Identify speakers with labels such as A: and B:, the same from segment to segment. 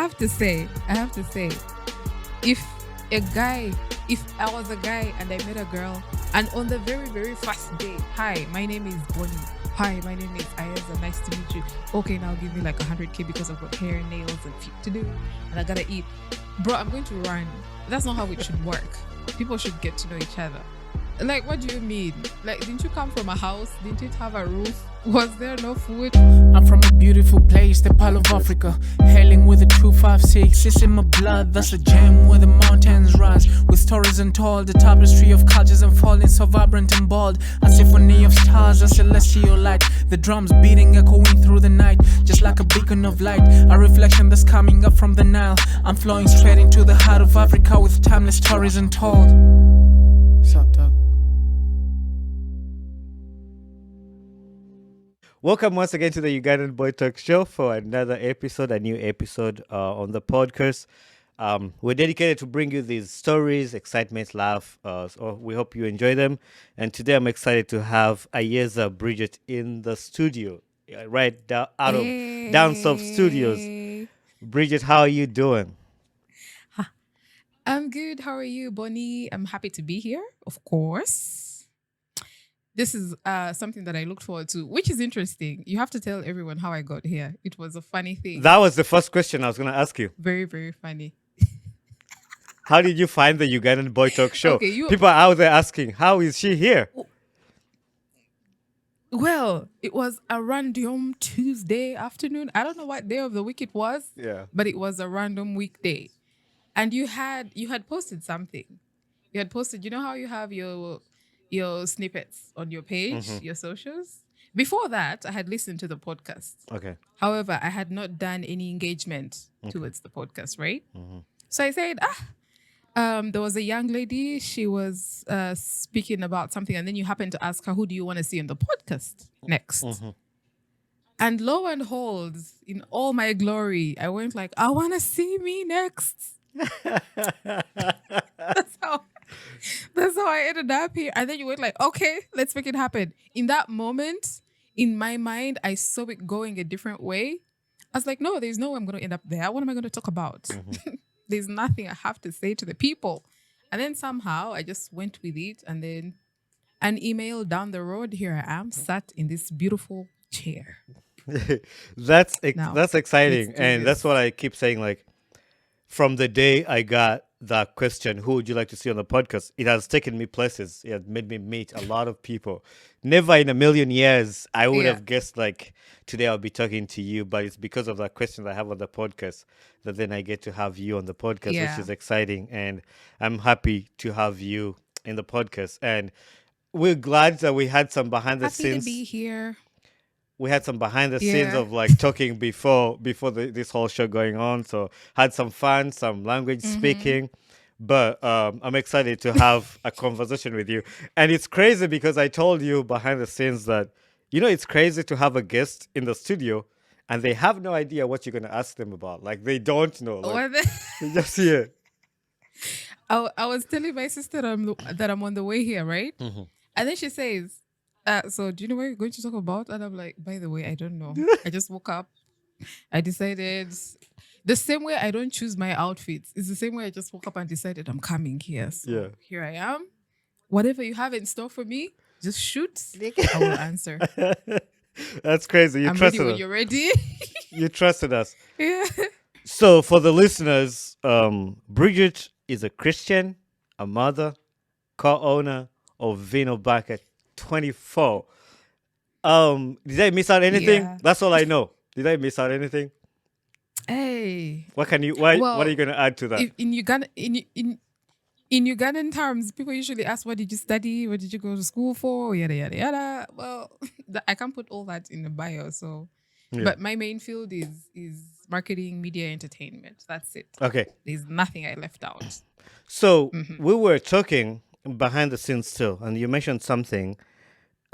A: I have to say, if if I was a guy and I met a girl, and on the very, very first day, hi, my name is Bonnie. Hi, my name is Ayeza. Nice to meet you. Okay, now give me like 100K because I've got hair, nails, and feet to do, and I gotta eat. Bro, I'm going to run. That's not how it should work. People should get to know each other. Like, what do you mean? Like, didn't you come from a house? Didn't it have a roof? Was there no food?
B: I'm from a beautiful place, the Pearl of Africa. Hailing with a 256, it's in my blood. That's a gem where the mountains rise. With stories untold, the tapestry of cultures unfolding, so vibrant and bold. A symphony of stars, a celestial light. The drums beating, echoing through the night. Just like a beacon of light, a reflection that's coming up from the Nile. I'm flowing straight into the heart of Africa with timeless stories untold. Sup, dog?
C: Welcome once again to the Ugandan Boy Talk Show for another episode, a new episode on the podcast. We're dedicated to bring you these stories, excitement, laugh. So we hope you enjoy them. And today I'm excited to have Ayeza Bridget in the studio, right out of Down South Studios. Bridget, how are you doing?
A: I'm good. How are you, Bonnie? I'm happy to be here, of course. This is something that I looked forward to, which is interesting. You have to tell everyone how I got here. It was a funny thing.
C: That was the first question I was going to ask you.
A: Very, very funny.
C: How did you find the Ugandan Boy Talk Show?
A: Okay,
C: People are out there asking, how is she here?
A: Well, it was a random Tuesday afternoon. I don't know what day of the week it was.
C: Yeah.
A: But it was a random weekday. And you had posted something. You had posted, you know how you have your snippets on your page, your socials? Before that, I had listened to the podcast.
C: Okay.
A: However, I had not done any engagement towards the podcast, right? So I said, there was a young lady. She was speaking about something, and then you happened to ask her, who do you want to see on the podcast next? And lo and behold, in all my glory, I went like, I want to see me next. That's how I ended up here. And then you went like, okay, let's make it happen. In that moment, in my mind, I saw it going a different way. I was like, no, there's no way I'm going to end up there. What am I going to talk about? There's nothing I have to say to the people. And then somehow I just went with it. And then an email down the road, here I am, sat in this beautiful chair.
C: That's
A: Now,
C: exciting.
A: let's do
C: And
A: this.
C: that's what I keep saying. Like, from the day I got that question, who would you like to see on the podcast? It has taken me places. It has made me meet a lot of people. Never in a million years I would
A: Yeah.
C: have guessed like today I'll be talking to you, but it's because of that question that I have on the podcast that then I get to have you on the podcast,
A: Yeah.
C: which is exciting. And I'm happy to have you in the podcast. And we're glad that we had some behind the
A: Happy to
C: scenes.
A: be here.
C: We had some behind the scenes
A: Yeah.
C: of like talking before this whole show going on. So had some fun, some language speaking. But I'm excited to have a conversation with you. And it's crazy because I told you behind the scenes that, it's crazy to have a guest in the studio and they have no idea what you're going to ask them about. Like they don't know. Like, they just here.
A: I was telling my sister that I'm on the way here, right? And then she says, so do you know what you're going to talk about? And I'm like, by the way, I don't know. I just woke up. I decided the same way I don't choose my outfits. It's the same way I just woke up and decided I'm coming here. So
C: Yeah.
A: here I am. Whatever you have in store for me, just shoot. I will answer.
C: That's crazy. You
A: I'm ready
C: trusted
A: when
C: us.
A: you're ready.
C: You trusted us.
A: Yeah.
C: So for the listeners, Bridget is a Christian, a mother, co-owner of Vino Baka 24. Did I miss out anything?
A: Yeah.
C: That's all I know. Did I miss out anything?
A: Hey.
C: What are you
A: Well,
C: going to add to that?
A: If in Uganda, in Ugandan terms, people usually ask, what did you study? What did you go to school for? Yada, yada, yada. Well, I can't put all that in the bio. So,
C: Yeah.
A: but my main field is marketing, media, entertainment. That's it.
C: Okay.
A: There's nothing I left out.
C: So we were talking behind the scenes too, and you mentioned something.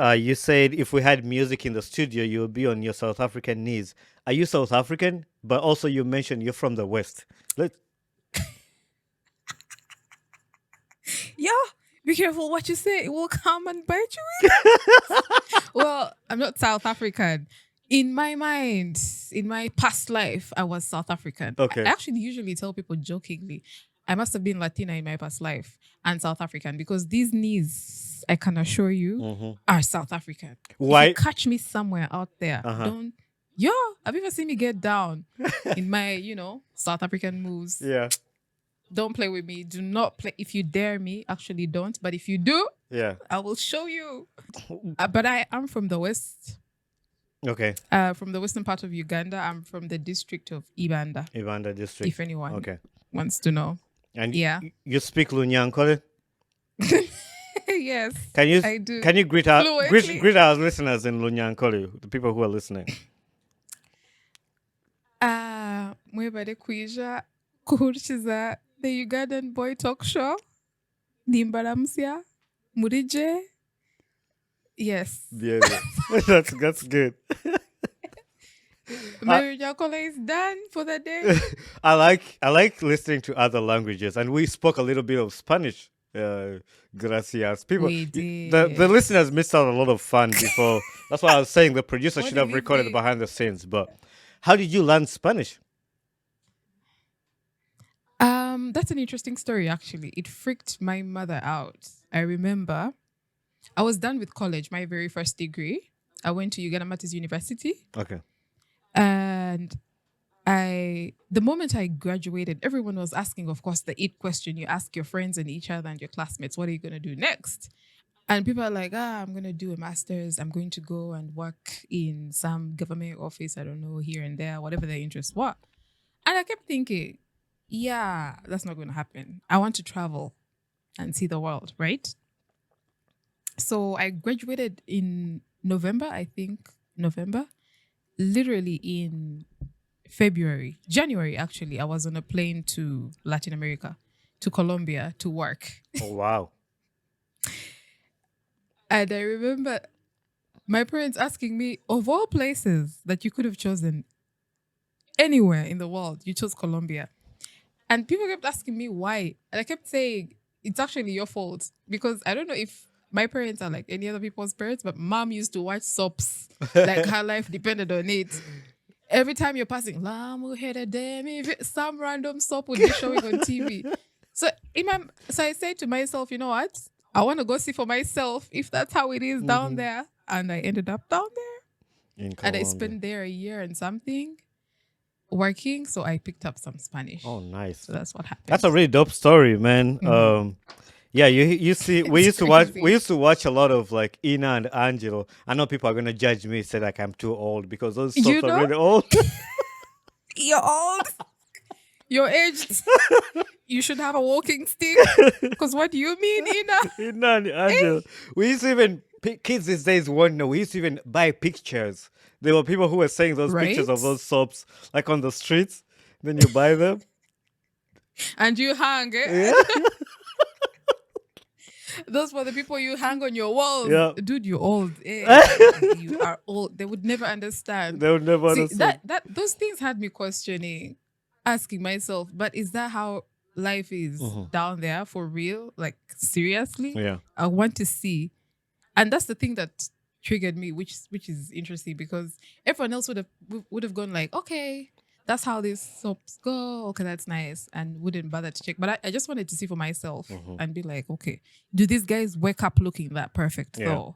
C: You said if we had music in the studio, you would be on your South African knees. Are you South African? But also you mentioned you're from the West.
A: Yeah, be careful what you say. It will come and bite you. Well, I'm not South African. In my mind, in my past life, I was South African. I
C: Okay.
A: actually usually tell people jokingly, I must have been Latina in my past life and South African because these knees, I can assure you,
C: Mm-hmm.
A: are South African. If you
C: Why?
A: catch me somewhere out there,
C: Uh-huh.
A: don't, yo, have you ever seen me get down in my, South African moves?
C: Yeah.
A: Don't play with me. Do not play. If you dare me, actually don't. But if you do,
C: Yeah.
A: I will show you. But I am from the West.
C: Okay.
A: From the western part of Uganda. I'm from the district of Ibanda,
C: Uganda district.
A: if anyone
C: Okay.
A: wants to know.
C: And
A: Yeah.
C: you speak Lunyankole?
A: Yes,
C: Can you
A: I do.
C: can you greet our
A: Fluently.
C: greet our listeners in Lunyankole, the people who are listening?
A: Mwebale kuija kuhurikiza the Ugandan Boy Talk Show. Nimbaramsia. Murije. Yes.
C: Yeah. That's good.
A: My Runyankole is done for the day.
C: I like listening to other languages, and we spoke a little bit of Spanish. Gracias. People,
A: We
C: the
A: did.
C: listeners missed out a lot of fun before. That's why I was saying the producer
A: What
C: should
A: did
C: have
A: we
C: recorded
A: miss?
C: behind the scenes. But how did you learn Spanish?
A: That's an interesting story actually. It freaked my mother out. I remember I was done with college, my very first degree. I went to Uganda Matters University,
C: Okay.
A: and the moment I graduated, everyone was asking, of course, the it question you ask your friends and each other and your classmates, what are you gonna do next? And people are like, I'm gonna do a master's, I'm going to go and work in some government office, I don't know, here and there, whatever their interests were. And I kept thinking, yeah, that's not going to happen. I want to travel and see the world, right? So I graduated in November, I think. November. Literally in January, actually, I was on a plane to Latin America, to Colombia to work.
C: Oh wow.
A: And I remember my parents asking me, of all places that you could have chosen anywhere in the world, you chose Colombia. And people kept asking me why. And I kept saying, it's actually your fault. Because I don't know if my parents are like any other people's parents, but mom used to watch soaps. Like her life depended on it. Every time you're passing, some random soap would be showing on TV. So I said to myself, you know what? I want to go see for myself if that's how it is down there. And I ended up down there.
C: In
A: And
C: Colombia.
A: I spent there a year and something working. So I picked up some Spanish.
C: Oh nice.
A: So that's what happened.
C: That's a really dope story, man. Yeah, you see, we
A: It's
C: used to watch a lot of like Ina and Angelo. I know people are gonna judge me, say like I'm too old because those soaps
A: You
C: are
A: know?
C: really old.
A: You're old. You're aged. You should have a walking stick. Because what do you mean, Ina?
C: Ina and Angelo. We used to even kids these days won't know. We used to even buy pictures. There were people who were saying those pictures of
A: Right?
C: those soaps like on the streets. Then you buy them.
A: And you hang,
C: Yeah.
A: Those were the people you hang on your walls.
C: Yeah.
A: Dude, you're old. You are old. They would never understand.
C: They would never
A: See,
C: understand.
A: those things had me questioning, asking myself, but is that how life is down there for real? Like seriously?
C: Yeah.
A: I want to see. And that's the thing that triggered me, which is interesting because everyone else would have gone like, okay, that's how these soaps go. Okay, that's nice, and wouldn't bother to check. But I just wanted to see for myself and be like, okay, do these guys wake up looking that perfect
C: Yeah.
A: though?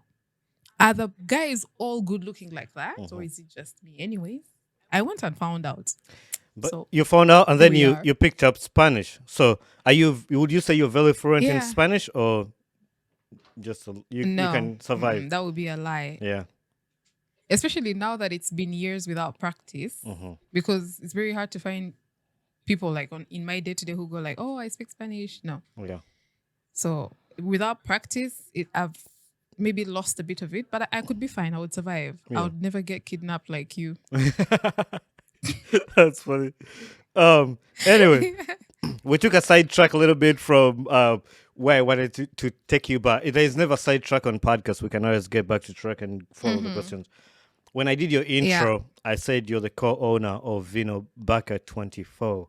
A: Are the guys all good looking like that, or is it just me? Anyways, I went and found out.
C: But
A: So
C: you found out, and then
A: we
C: you
A: are.
C: you picked up Spanish. So would you say you're very fluent in
A: Yeah.
C: Spanish, or just you
A: No,
C: can survive?
A: that would be a lie.
C: Yeah.
A: Especially now that it's been years without practice, because it's very hard to find people like in my day to day who go like, oh, I speak Spanish. No.
C: Yeah.
A: So without practice, I've maybe lost a bit of it, but I could be fine. I would survive.
C: Yeah.
A: I would never get kidnapped like you.
C: That's funny. Anyway, we took a sidetrack a little bit from where I wanted to take you, but there is never a sidetrack on podcast. We can always get back to track and follow the questions. When I did your intro, I said you're the co-owner of Vino Baka 24.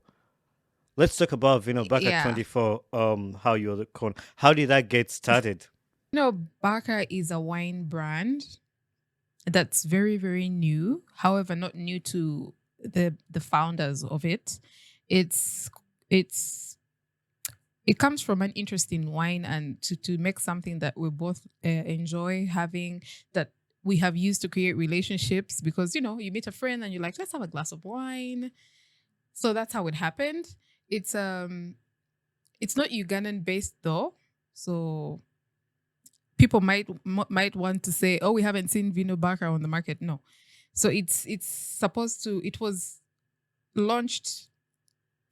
C: Let's talk about Vino Baka
A: Yeah.
C: 24. How you're the how did that get started?
A: Baka is a wine brand. that's very, very new. However, not new to the founders of it. It's it's it comes from an interest in wine, and to make something that we both enjoy having, that we have used to create relationships, because you meet a friend and you're like, let's have a glass of wine. So that's how it happened. It's not Ugandan based though, so people might want to say, oh, we haven't seen Vino Baka on the market. No, so it was launched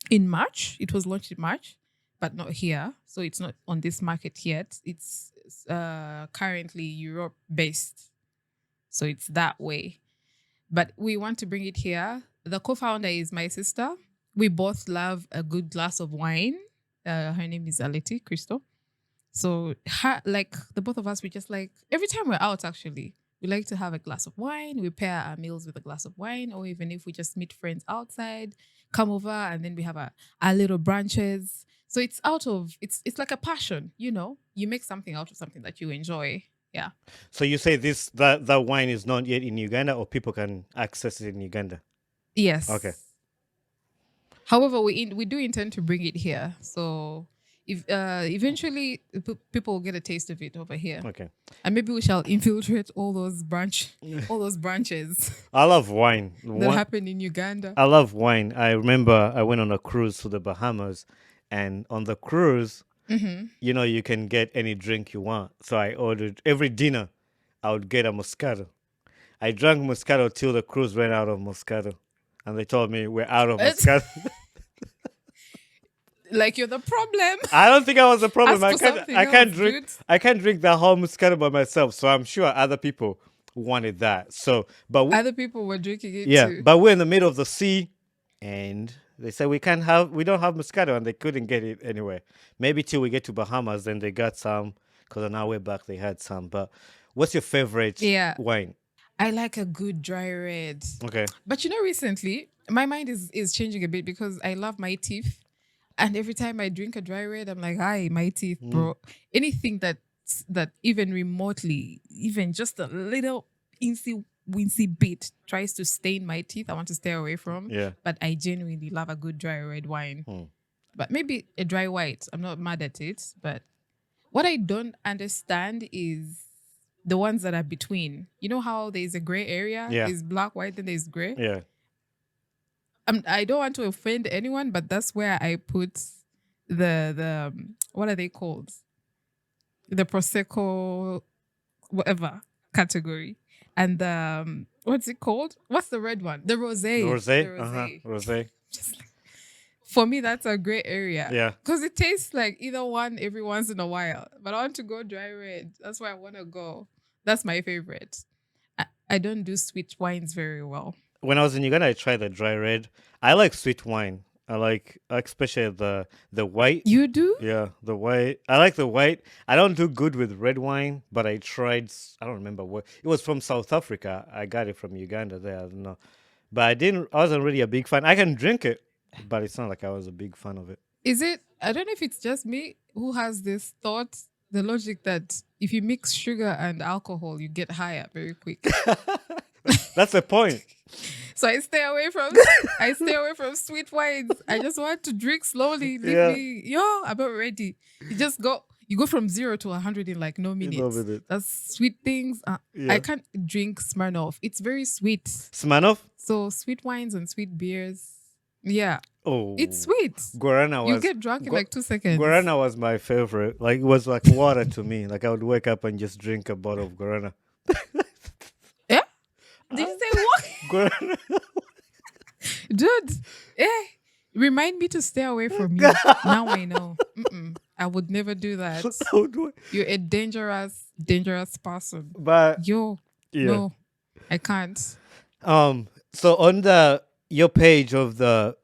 A: in March. It was launched in March, but not here. So it's not on this market yet. It's currently Europe based. So it's that way. But we want to bring it here. The co-founder is my sister. We both love a good glass of wine. Her name is Aleti Crystal. So like the both of us, we just like, every time we're out, actually, we like to have a glass of wine. We pair our meals with a glass of wine, or even if we just meet friends outside, come over, and then we have our little brunches. So it's like a passion, you make something out of something that you enjoy. Yeah.
C: So you say that wine is not yet in Uganda, or people can access it in Uganda?
A: Yes.
C: Okay.
A: However, we do intend to bring it here. So if eventually people will get a taste of it over here.
C: Okay.
A: And maybe we shall infiltrate all those branches
C: I love wine.
A: that happen in Uganda.
C: I love wine. I remember I went on a cruise to the Bahamas, and on the cruise, you can get any drink you want. So I ordered every dinner. I would get a Moscato. I drank Moscato till the cruise ran out of Moscato, and they told me we're out of Moscato.
A: Like you're the problem.
C: I don't think I was the problem.
A: Ask for
C: I can't
A: else,
C: drink.
A: dude.
C: I can't drink the whole Moscato by myself. So I'm sure other people wanted that. So, but
A: Other people were drinking it
C: yeah,
A: too.
C: but we're in the middle of the sea, and they said we don't have Moscato, and they couldn't get it anyway. Maybe till we get to Bahamas, then they got some. Because on our way back, they had some. But what's your favorite wine?
A: I like a good dry red.
C: Okay.
A: But recently my mind is changing a bit, because I love my teeth. And every time I drink a dry red, I'm like, hi, my teeth, bro. Anything that even remotely, even just a little wincy bit tries to stain my teeth, I want to stay away from.
C: Yeah.
A: But I genuinely love a good dry red wine. But maybe a dry white, I'm not mad at it. But what I don't understand is the ones that are between. You know how there's a gray area?
C: Yeah.
A: There's black, white, and there's gray.
C: Yeah.
A: I don't want to offend anyone, but that's where I put the what are they called? The Prosecco, whatever category, and the what's it called? What's the red one? The rosé.
C: Rosé. Rosé.
A: Just like, for me, that's a gray area.
C: Yeah.
A: Because it tastes like either one every once in a while, but I want to go dry red. That's where I want to go. That's my favorite. I don't do sweet wines very well.
C: When I was in Uganda, I tried the dry red. I like sweet wine. I like especially the white.
A: You do?
C: Yeah, the white. I like the white. I don't do good with red wine, but I tried. I don't remember what it was from South Africa. I got it from Uganda. There, I don't know, but I wasn't really a big fan. I can drink it, but it's not like I was a big fan of it.
A: Is it? I don't know if it's just me who has this thought, the logic that if you mix sugar and alcohol, you get higher very quick.
C: That's the point.
A: So I stay away from sweet wines. I just want to drink slowly. Leave me. I'm not ready. You go from 0 to 100 in like no minutes. That's sweet things. I can't drink Smirnoff. It's very sweet.
C: Smirnoff?
A: So sweet wines and sweet beers. Yeah.
C: Oh.
A: It's sweet.
C: Guarana was.
A: You get drunk in like 2 seconds.
C: Guarana was my favorite. Like it was like water to me. Like I would wake up and just drink a bottle of Guarana.
A: Yeah? Did you say what?
C: Guarana.
A: Dude, remind me to stay away from you. Now I know. I would never do that. You're a dangerous person.
C: But
A: no, I can't.
C: So on your page of the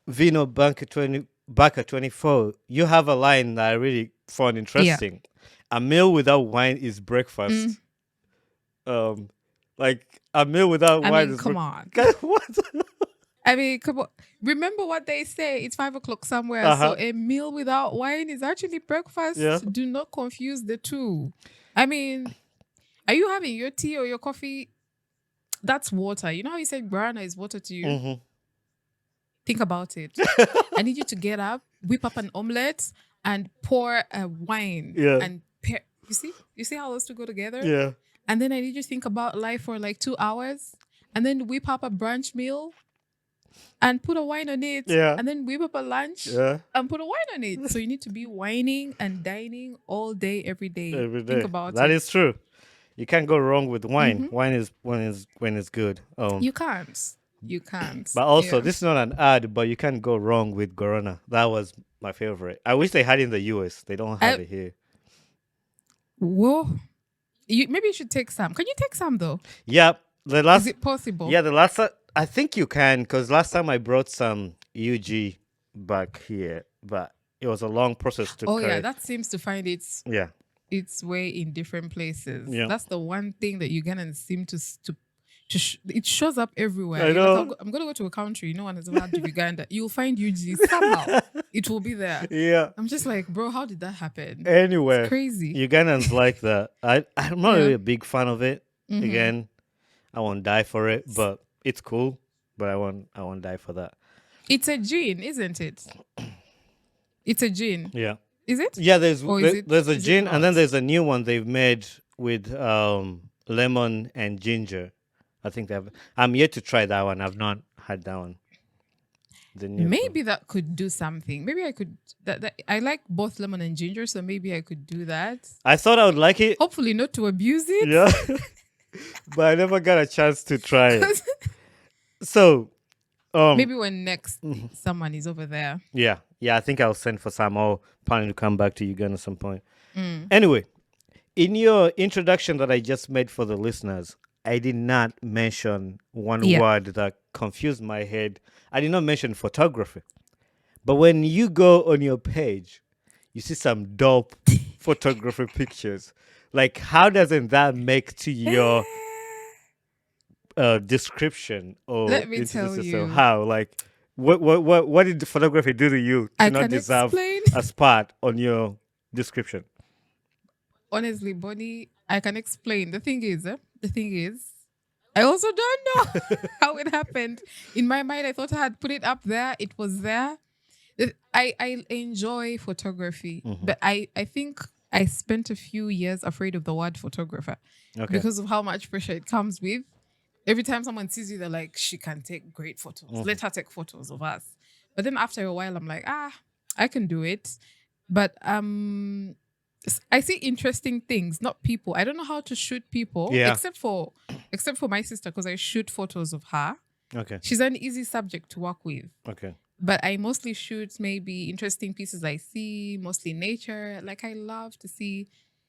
C: Vino Baka 24, you have a line that I really found interesting. Yeah. A meal without wine is breakfast. Like a meal without wine is
A: come on.
C: What?
A: I mean, come on. Remember what they say. It's 5 o'clock somewhere. So a meal without wine is actually breakfast.
C: Yeah.
A: Do not confuse the two. I mean, are you having your tea or your coffee that's water. You know how you said guarana is water to you?
C: Mm-hmm.
A: Think about it. I need you to get up, whip up an omelette, and pour a wine.
C: Yeah.
A: And you see how those two go together?
C: Yeah.
A: And then I need you to think about life for like 2 hours, and then whip up a brunch meal and put a wine on it.
C: Yeah.
A: And then whip up a lunch
C: Yeah.
A: and put a wine on it. So you need to be whining and dining all day, every day.
C: Every day.
A: Think about
C: That
A: it.
C: is true. You can't go wrong with wine. Wine is when it's good.
A: You can't. You can't.
C: But also,
A: Yeah.
C: this is not an ad, but you can't go wrong with Guarana. That was my favorite. I wish they had it in the US. They don't have it here.
A: Whoa. Maybe you should take some. Can you take some though?
C: Yeah, the last.
A: Is it possible?
C: Yeah, the last. I think you can, because last time I brought some UG back here, but it was a long process to.
A: Oh
C: carry.
A: yeah, that seems to find its way in different places.
C: Yeah.
A: That's the one thing that Ugandans seem to it shows up everywhere.
C: I
A: You're
C: know.
A: like, I'm gonna go to a country no one has ever heard of Uganda. You'll find UG somehow. It will be there.
C: Yeah.
A: I'm just like, bro, how did that happen?
C: Anyway,
A: It's crazy.
C: Ugandans like that. I'm not
A: Yeah.
C: really a big fan of it.
A: Mhm.
C: Again, I won't die for it, but it's cool. But I won't die for that.
A: It's a gin, isn't it? It's a gin.
C: Yeah.
A: Is it?
C: Yeah, there's
A: Or is it-
C: there's a
A: is it
C: gin, and then
A: not?
C: there's a new one they've made with lemon and ginger. I think I'm yet to try that one. I've not had that one. The new
A: Maybe that could do something. Maybe I could. I like both lemon and ginger, so maybe I could do that.
C: I thought I would like it.
A: Hopefully, not to abuse it.
C: Yeah. But I never got a chance to try it. So
A: Maybe when next someone is over there.
C: yeah, I think I'll send for some. Or planning to come back to Uganda at some point.
A: Mm.
C: Anyway, in your introduction that I just made for the listeners, I did not mention one
A: Yeah.
C: word that confused my head. I did not mention photography. But when you go on your page, you see some dope photography pictures. Like, how doesn't that make to your description? Or
A: Let me
C: introduce
A: tell
C: yourself?
A: you.
C: How? Like, what did the photography do to you to
A: I
C: not
A: can
C: deserve
A: explain.
C: a spot on your description?
A: Honestly, Bonnie, I can explain. The thing is, I also don't know how it happened. In my mind, I thought I had put it up there. It was there. I enjoy photography, but I think I spent a few years afraid of the word photographer
C: Okay.
A: because of how much pressure it comes with. Every time someone sees you, they're like, she can take great photos. Let her take photos of us. But then after a while, I'm like, I can do it. But I see interesting things, not people. I don't know how to shoot people,
C: Yeah.
A: except for my sister, because I shoot photos of her.
C: Okay.
A: She's an easy subject to work with.
C: Okay.
A: But I mostly shoot maybe interesting pieces I see, mostly nature. Like I love to see,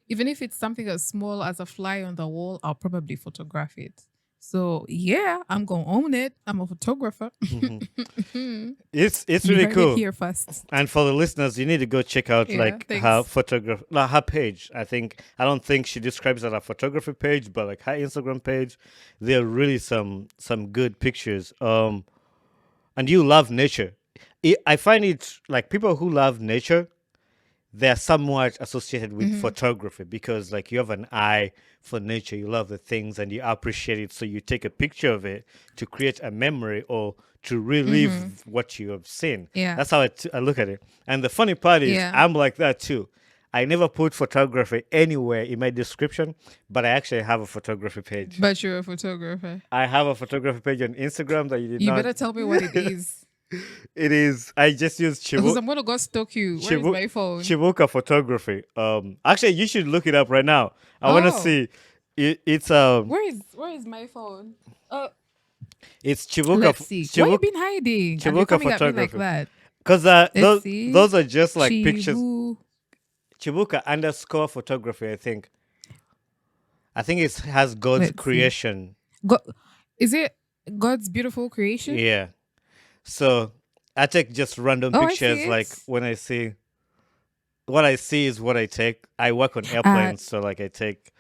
A: even if it's something as small as a fly on the wall, I'll probably photograph it. So yeah, I'm gonna own it. I'm a photographer.
C: It's
A: You
C: really
A: heard it
C: cool.
A: here first.
C: And for the listeners, you need to go check out
A: Yeah,
C: like
A: thanks.
C: her page. I don't think she describes it as a photography page, but like her Instagram page, there are really some good pictures. And you love nature. I find it like people who love nature, they're somewhat associated with photography because like you have an eye for nature, you love the things and you appreciate it, so you take a picture of it to create a memory or to relive what you have seen.
A: Yeah.
C: That's how I look at it. And the funny part is
A: Yeah.
C: I'm like that too. I never put photography anywhere in my description, but I actually have a photography page.
A: But you're a photographer.
C: I have a photography page on Instagram that you did
A: You
C: not.
A: better tell me what it is.
C: It is. I just use
A: Because I'm gonna go stalk you. Where is
C: Chibu-
A: my phone?
C: Chibuka photography. Actually, you should look it up right now. I want to
A: Oh.
C: see. It's
A: Where is my phone?
C: it's Chibuka.
A: Let's see. Why you been hiding? And you're
C: Chibuka
A: coming at me like
C: photography.
A: that.
C: Because
A: Let's see.
C: those are just like pictures.
A: Chibu.
C: Chibuka _ photography. I think it has God's
A: Let's see.
C: creation.
A: Is it God's beautiful creation?
C: Yeah. So I take just random
A: Oh, I see
C: pictures.
A: it.
C: Like when I see, what I see is what I take. I work on airplanes, so like I take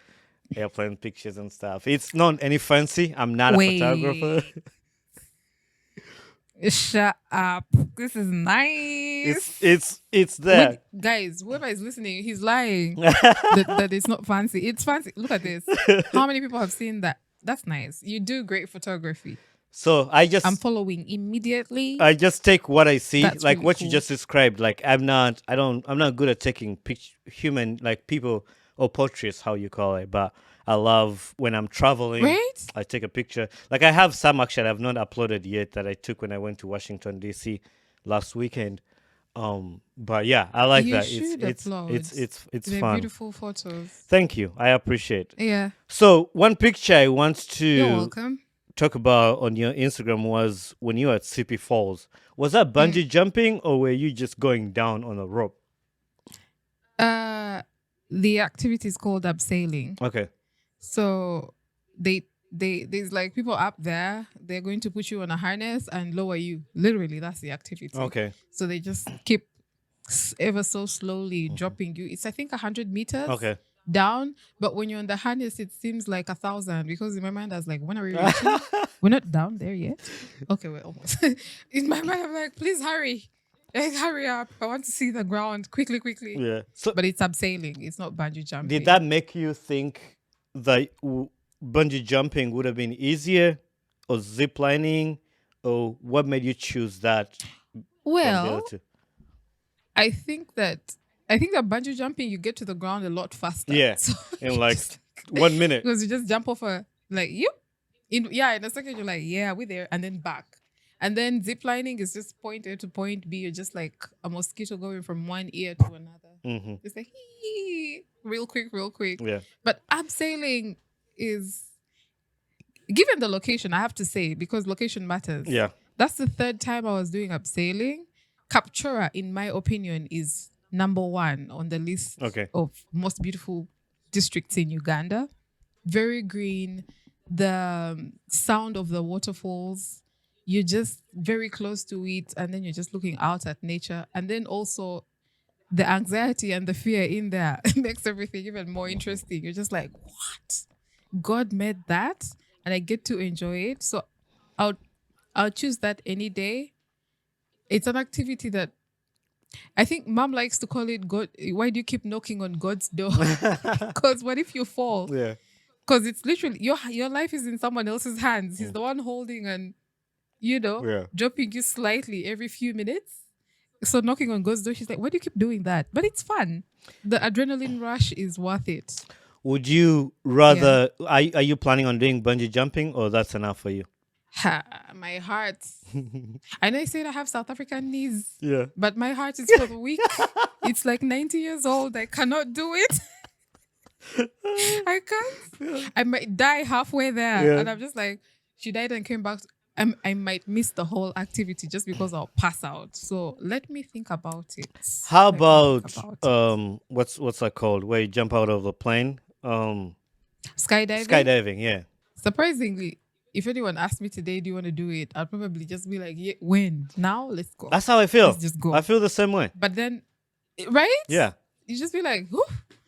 C: airplane pictures and stuff. It's not any fancy. I'm not a
A: Wait.
C: photographer.
A: Shut up. This is nice.
C: It's there.
A: Wait, guys, whoever is listening, he's lying that it's not fancy. It's fancy. Look at this. How many people have seen that? That's nice. You do great photography.
C: So
A: I'm following immediately.
C: I just take what I see,
A: That's
C: like
A: really
C: what you
A: cool.
C: just described. Like I'm not good at taking human, like people or portraits, how you call it. But I love when I'm traveling,
A: Right?
C: I take a picture. Like I have some actually I've not uploaded yet that I took when I went to Washington DC last weekend. But yeah, I like
A: You
C: that.
A: should upload.
C: It's
A: They're
C: fun.
A: beautiful photos.
C: Thank you. I appreciate.
A: Yeah.
C: So one picture I want
A: You're
C: to
A: welcome.
C: talk about on your Instagram was when you were at Sippy Falls. Was that
A: Mm.
C: bungee jumping or were you just going down on a rope?
A: The activity is called abseiling.
C: Okay.
A: So there's like people up there, they're going to put you on a harness and lower you. Literally, that's the activity.
C: Okay.
A: So they just keep ever so slowly dropping you. It's I think 100 meters
C: Okay.
A: down, but when you're on the harness, it seems like 1,000 because in my mind I was like, when are we reaching? We're not down there yet. Okay, we're almost. In my mind, I'm like, please hurry. Like, hurry up. I want to see the ground quickly.
C: Yeah. So
A: But it's abseiling. It's not bungee jumping.
C: did that make you think that bungee jumping would have been easier or zip lining or what made you choose that from the
A: Well,
C: other two?
A: I think that bungee jumping, you get to the ground a lot faster.
C: Yeah.
A: So
C: In
A: you
C: like
A: just-
C: 1 minute.
A: because you just jump off in a second you're like, yeah, we're there, and then back. And then zip lining is just point A to point B. You're just like a mosquito going from one ear to another.
C: Mm-hmm.
A: It's like real quick.
C: Yeah.
A: But abseiling is, given the location, I have to say, because location matters.
C: Yeah.
A: That's the third time I was doing abseiling. Kapchora, in my opinion, is number one on the list
C: Okay.
A: of most beautiful districts in Uganda. Very green. The sound of the waterfalls. You're just very close to it, and then you're just looking out at nature. And then also the anxiety and the fear in there makes everything even more interesting. You're just like, what? God made that, and I get to enjoy it. So I'll choose that any day. It's an activity that I think mom likes to call it God. Why do you keep knocking on God's door? Because what if you fall?
C: Yeah.
A: Because it's literally your life is in someone else's hands. He's the one holding and
C: Yeah.
A: dropping you slightly every few minutes. So knocking on God's door, she's like, why do you keep doing that? But it's fun. The adrenaline rush is worth it.
C: Would you rather are you planning on doing bungee jumping or that's enough for you?
A: My heart. I know I said I have South African knees,
C: Yeah.
A: but my heart is for the weak. It's like 90 years old. I cannot do it. I can't. I might die halfway there.
C: Yeah.
A: And I'm just like, she died and came back. I might miss the whole activity just because I'll pass out. So let me think about it.
C: How
A: Let me
C: about
A: think about it.
C: what's that called? Where you jump out of the plane?
A: Skydiving?
C: Skydiving, yeah.
A: Surprisingly, if anyone asked me today, do you want to do it? I'll probably just be like, yeah, when? Now? Let's go.
C: That's how I feel.
A: Let's just go.
C: I feel the same way.
A: But then, right?
C: Yeah.
A: You just be like, "Whew,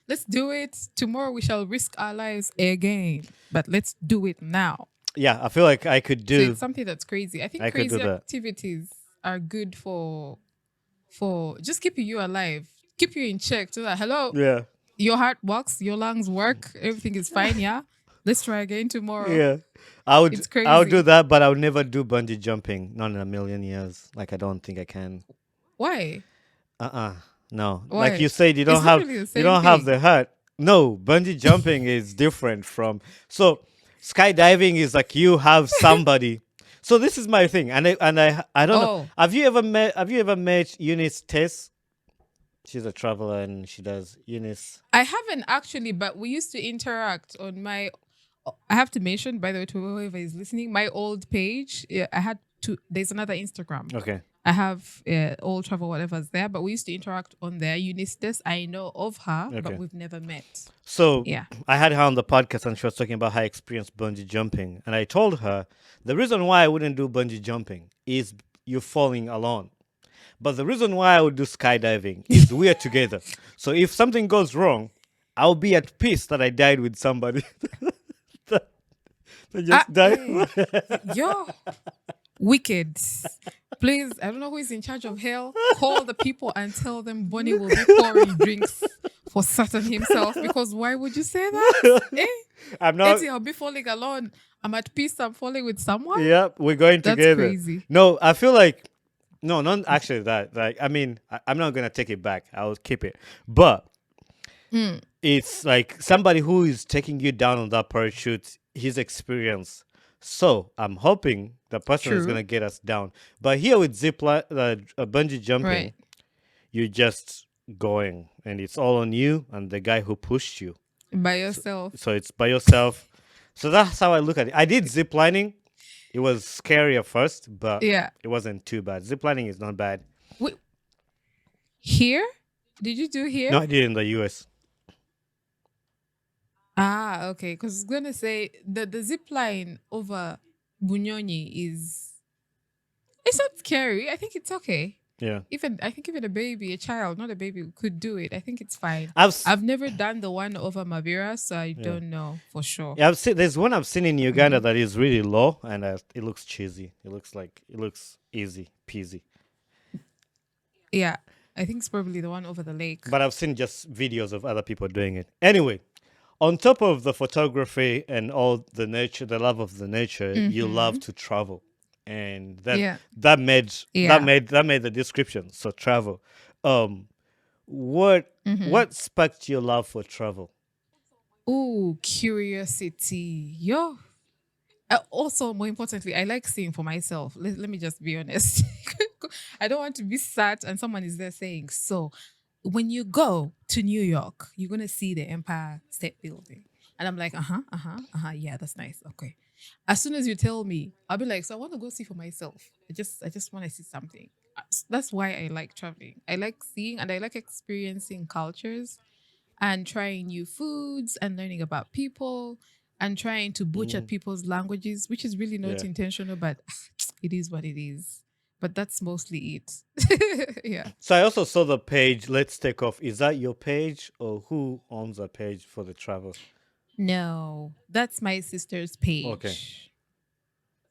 A: let's do it. Tomorrow we shall risk our lives again. But let's do it now."
C: Yeah, I feel like I could
A: So
C: do
A: it's something that's crazy. I think
C: I could do
A: crazy
C: that.
A: activities are good for just keeping you alive, keep you in check. So that hello,
C: Yeah.
A: your heart works, your lungs work, everything is fine. Yeah, let's try again tomorrow.
C: Yeah.
A: It's
C: I would do
A: crazy.
C: that, but I would never do bungee jumping. Not in a million years. Like I don't think I can.
A: Why?
C: No.
A: Why?
C: Like you said, you
A: It's
C: don't have
A: literally the
C: you
A: same
C: don't have
A: thing.
C: the heart. No, bungee jumping is different from skydiving is like you have somebody. So this is my thing, and I don't know.
A: Oh.
C: Have you ever met Eunice Tess? She's a traveler and she does Eunice.
A: I haven't actually, but we used to interact on my. I have to mention, by the way, to whoever is listening, my old page. Yeah, I had to. There's another Instagram.
C: Okay.
A: I have all travel whatever's there, but we used to interact on there. Eunice, I know of her,
C: Okay.
A: but we've never met.
C: So
A: Yeah.
C: I had her on the podcast and she was talking about her experience bungee jumping. And I told her the reason why I wouldn't do bungee jumping is you're falling alone. But the reason why I would do skydiving is we're together. So if something goes wrong, I'll be at peace that I died with somebody. that just died.
A: Yo, wicked. Please, I don't know who is in charge of hell. Call the people and tell them Bonnie will be pouring drinks for certain himself. Because why would you say that? Eh?
C: I'm not.
A: Eti, I'll be falling alone. I'm at peace. I'm falling with someone.
C: Yeah, we're going
A: That's
C: together.
A: crazy.
C: No, I feel like no, not actually that. Like, I mean, I'm not gonna take it back. I'll keep it. But
A: Mm,
C: it's like somebody who is taking you down on that parachute, his experience. So I'm hoping the person is
A: true.
C: gonna get us down. But here with bungee jumping,
A: Right.
C: you're just going, and it's all on you and the guy who pushed you.
A: By yourself.
C: So it's by yourself. So that's how I look at it. I did zip lining. It was scary at first, but
A: Yeah.
C: it wasn't too bad. Zip lining is not bad.
A: Wait, here? Did you do here?
C: No, I did in the US.
A: Ah, okay. Because I was gonna say the zip line over Bunyoni is it's not scary. I think it's okay.
C: Yeah.
A: I think even a baby, a child, not a baby, could do it. I think it's fine.
C: I've s-
A: I've never done the one over Mavira, so I
C: Yeah.
A: don't know for sure.
C: yeah, I've seen there's one I've seen in Uganda that is really low and it looks cheesy. It looks easy peasy.
A: Yeah. I think it's probably the one over the lake.
C: But I've seen just videos of other people doing it. Anyway, on top of the photography and all the nature, the love of the nature, you love to travel. And
A: Yeah.
C: that made
A: Yeah.
C: that made the description. So travel. What sparked your love for travel?
A: Ooh, curiosity. Yo. Also, more importantly, I like seeing for myself. Let me just be honest. I don't want to be sat and someone is there saying, so when you go to New York, you're going to see the Empire State Building. And I'm like, yeah, that's nice. Okay. As soon as you tell me, I'll be like, so I want to go see for myself. I just want to see something. That's why I like traveling. I like seeing and I like experiencing cultures and trying new foods and learning about people and trying to butcher people's languages, which is really not
C: Yeah.
A: intentional, but it is what it is. But that's mostly it. Yeah.
C: So I also saw the page. Let's take off. Is that your page or who owns the page for the travel?
A: No, that's my sister's page.
C: Okay.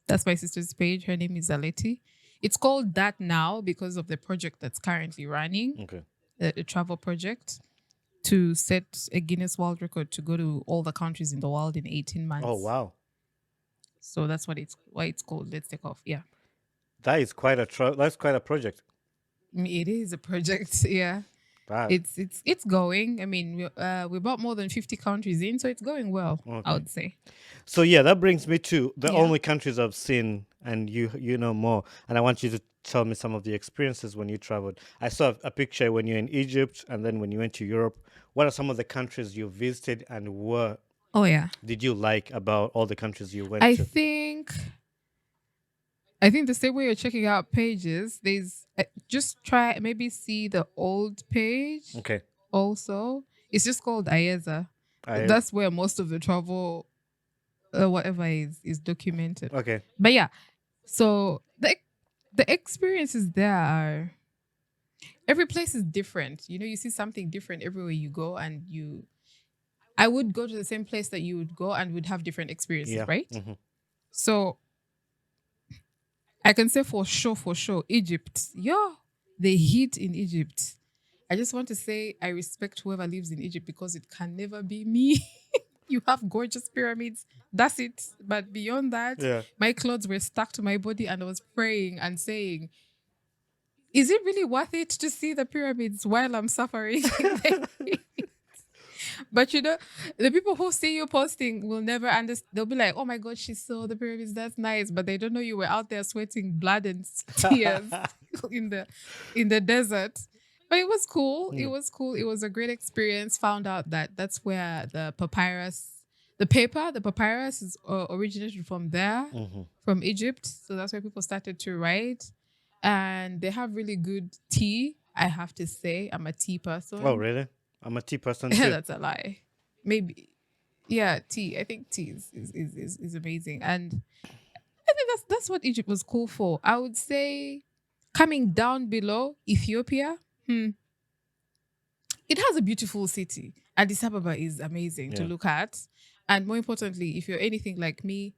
A: That's my sister's page. Her name is Aleti. It's called that now because of the project that's currently running,
C: Okay.
A: the travel project, to set a Guinness World Record to go to all the countries in the world in 18 months.
C: Oh wow,
A: So that's why it's called Let's Take Off. Yeah.
C: that is quite that's quite a project.
A: It is a project. Yeah.
C: That
A: It's going. I mean, we bought more than 50 countries in, so it's going well, I
C: Okay.
A: would say.
C: So yeah, that brings me to the
A: Yeah.
C: only countries I've seen, and you know more. And I want you to tell me some of the experiences when you traveled. I saw a picture when you're in Egypt, and then when you went to Europe. What are some of the countries you visited, and what
A: Oh yeah.
C: did you like about all the countries you went
A: I
C: to?
A: think the same way you're checking out pages, there's just try maybe see the old page
C: Okay,
A: also. It's just called Ayeza.
C: I
A: That's where most of the travel whatever is documented.
C: okay.
A: But yeah, so the experiences there are every place is different. You know, you see something different everywhere you go, and I would go to the same place that you would go and would have different experiences,
C: Yeah.
A: right?
C: Mhm.
A: So I can say for sure, Egypt. Yo, the heat in Egypt. I just want to say I respect whoever lives in Egypt because it can never be me. You have gorgeous pyramids. That's it. But beyond that,
C: Yeah.
A: my clothes were stuck to my body and I was praying and saying, is it really worth it to see the pyramids while I'm suffering? But you know, the people who see you posting will never understand. They'll be like, oh my God, she saw the pyramids. That's nice. But they don't know you were out there sweating blood and tears in the desert. But it was cool. It was cool. It was a great experience. Found out that that's where the papyrus is originated from there,
C: Mhm.
A: from Egypt. So that's where people started to write. And they have really good tea, I have to say. I'm a tea person.
C: Oh really? I'm a tea person too.
A: That's a lie. Maybe. Yeah, tea. I think tea is amazing. And I think that's what Egypt was cool for. I would say coming down below Ethiopia, it has a beautiful city. Addis Ababa is amazing to
C: Yeah.
A: look at. And more importantly, if you're anything like me,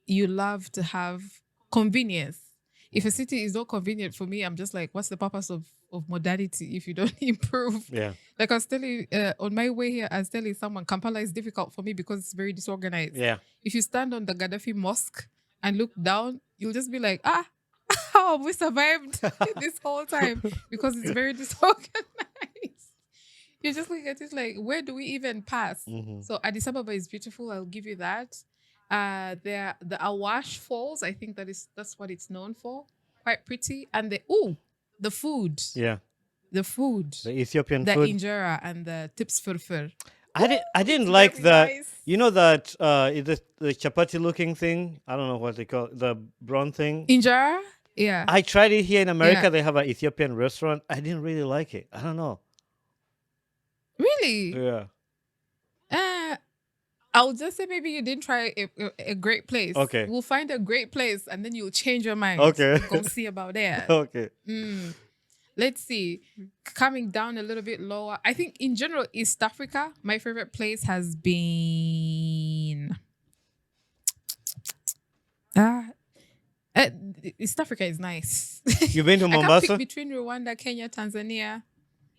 A: you love to have convenience. If a city is not convenient for me, I'm just like, what's the purpose of modernity if you don't improve?
C: Yeah.
A: Like I was telling on my way here, I was telling someone Kampala is difficult for me because it's very disorganized.
C: Yeah.
A: If you stand on the Gaddafi Mosque and look down, you'll just be like, how have we survived this whole time? Because it's very disorganized. You're just looking at it like, where do we even pass?
C: Mhm.
A: So Addis Ababa is beautiful. I'll give you that. There the Awash Falls. I think that's what it's known for. Quite pretty. And the food,
C: Yeah.
A: the food,
C: The Ethiopian
A: the
C: food.
A: injera and the TUBTS furfur.
C: I didn't
A: it's
C: like
A: very
C: that.
A: nice.
C: You know that the chapati looking thing. I don't know what they call it, the brown thing.
A: Injera, yeah,
C: I tried it here in America.
A: yeah.
C: They have an Ethiopian restaurant. I didn't really like it. I don't know.
A: Really.
C: Yeah.
A: Uh, I'll just say maybe you didn't try a great place.
C: Okay.
A: We'll find a great place and then you'll change your mind.
C: Okay.
A: Go see about that.
C: Okay.
A: Let's see. Coming down a little bit lower. I think in general, East Africa, my favorite place has been. East Africa is nice.
C: You've been to
A: I can't
C: Mombasa?
A: pick between Rwanda, Kenya, Tanzania.